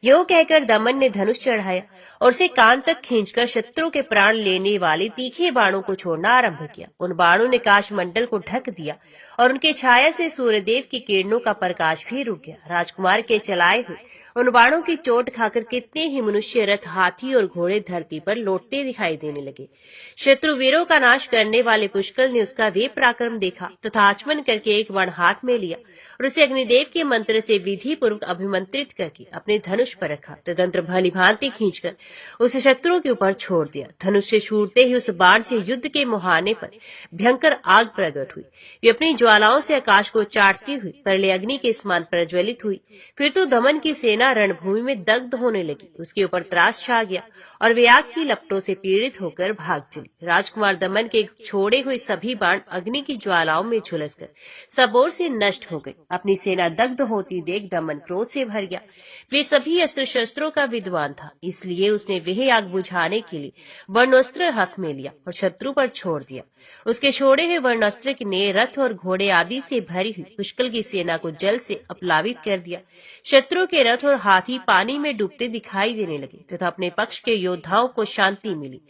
यो कहकर दमन ने धनुष चढ़ाया और उसे कान तक खींचकर शत्रु के प्राण लेने वाले तीखे बाणों को छोड़ना आरंभ किया। उन बाणों ने काश मंडल को ढक दिया और उनके छाया से सूर्यदेव की किरणों का प्रकाश भी रुक गया। राजकुमार के चलाए हुए उन बाणों की चोट खाकर कितने ही मनुष्य, रथ, हाथी और घोड़े धरती पर लौटते दिखाई देने लगे। शत्रु वीरों का नाश करने वाले पुष्कल ने उसका वे पराक्रम देखा तथा आचमन करके एक बाण हाथ में लिया और उसे अग्निदेव के मंत्र से विधि पूर्वक अभिमंत्रित करके अपने धनुष पर रखा। तदंतर भली भांति खींचकर उसे शत्रु के ऊपर छोड़ दिया। धनुष से छूटते ही उस बाण से युद्ध के मुहाने पर भयंकर आग प्रकट हुई। वे अपनी ज्वालाओं से आकाश को चाटती हुई प्रलय अग्नि के समान प्रज्वलित हुई। फिर तो दमन की सेना रणभूमि में दग्ध होने लगी। उसके ऊपर त्रास छा गया और वे आग की लपटों से पीड़ित होकर भाग चली। राजकुमार दमन के छोड़ छोड़े हुए सभी बाण अग्नि की ज्वालाओं में झुलसकर सब ओर से नष्ट हो गए। अपनी सेना दग्ध होती देख दमन क्रोध से भर गया। वे सभी अस्त्र शस्त्रों का विद्वान था, इसलिए उसने वह आग बुझाने के लिए वर्णोस्त्र हाथ में लिया और शत्रु पर छोड़ दिया। उसके छोड़े हुए वर्णोस्त्र ने रथ और घोड़े आदि से भरी हुई पुष्कल की सेना को जल से अपलावित कर दिया। शत्रु के रथ और हाथी पानी में डूबते दिखाई देने लगे तथा अपने पक्ष के योद्धाओं को शांति मिली।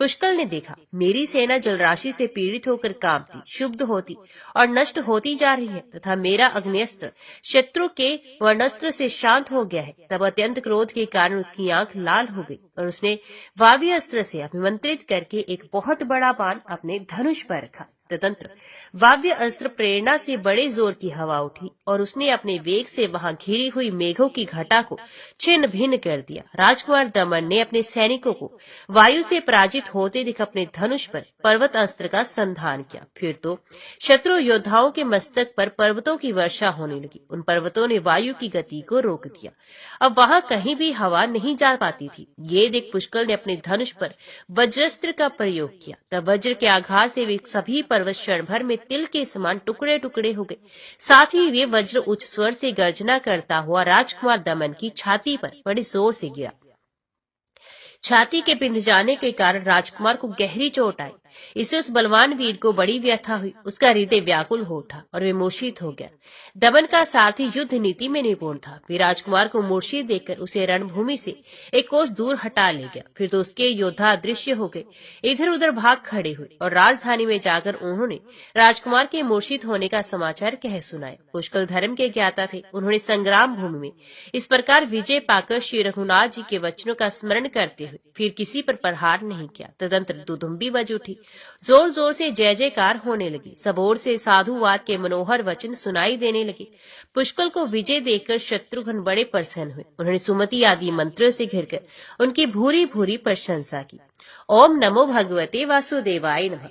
पुष्कल ने देखा, मेरी सेना जलराशि से पीड़ित होकर कांपती, क्षुब्ध होती और नष्ट होती जा रही है तथा मेरा अग्नेस्त्र शत्रु के वर्णस्त्र से शांत हो गया है। तब अत्यंत क्रोध के कारण उसकी आंख लाल हो गई और उसने वाव्य अस्त्र से अभिमंत्रित करके एक बहुत बड़ा बाण अपने धनुष पर रखा। तदंतर वाव्य अस्त्र प्रेरणा से बड़े जोर की हवा उठी और उसने अपने वेग से वहां घिरी हुई मेघों की घटा को छिन्न भिन्न कर दिया। राजकुमार दमन ने अपने सैनिकों को वायु से पराजित होते देख अपने धनुष पर पर्वत अस्त्र का संधान किया। फिर तो शत्रु योद्धाओं के मस्तक पर पर्वतों की वर्षा होने लगी। उन पर्वतों ने वायु की गति को रोक दिया। अब वहां कहीं भी हवा नहीं जा पाती थी। ये देख पुष्कल ने अपने धनुष पर वज्रास्त्र का प्रयोग किया। तब वज्र के आघात से वे सभी पर्वत क्षण भर में तिल के समान टुकड़े टुकड़े हो गए। साथ ही वे वज्र उच्च स्वर से गर्जना करता हुआ राजकुमार दमन की छाती पर बड़े जोर से गिरा। छाती के पिंड जाने के कारण राजकुमार को गहरी चोट आई। इससे उस बलवान वीर को बड़ी व्यथा हुई। उसका हृदय व्याकुल हो उठा और वे मूर्छित हो गया। दमन का सारथी युद्ध नीति में निपुण था। वे राजकुमार को मूर्छित देखकर उसे रणभूमि से एक कोस दूर हटा ले गया। फिर तो उसके योद्धा अदृश्य हो गए, इधर उधर भाग खड़े हुए और राजधानी में जाकर उन्होंने राजकुमार के मूर्छित होने का समाचार कह सुनाया। पुष्कल धर्म के ज्ञाता थे। उन्होंने संग्राम भूमि में इस प्रकार विजय पाकर श्री रघुनाथ जी के वचनों का स्मरण करते हुए फिर किसी पर प्रहार नहीं किया। तदंतर दुदुम्बी बज उठी, जोर जोर से जय जयकार होने लगी। सब ओर से साधुवाद के मनोहर वचन सुनाई देने लगे। पुष्कल को विजय देखकर शत्रुघ्न बड़े प्रसन्न हुए। उन्होंने सुमति आदि मंत्रों से घिरकर उनकी भूरी भूरी प्रशंसा की। ओम नमो भगवते वासुदेवाय नमः।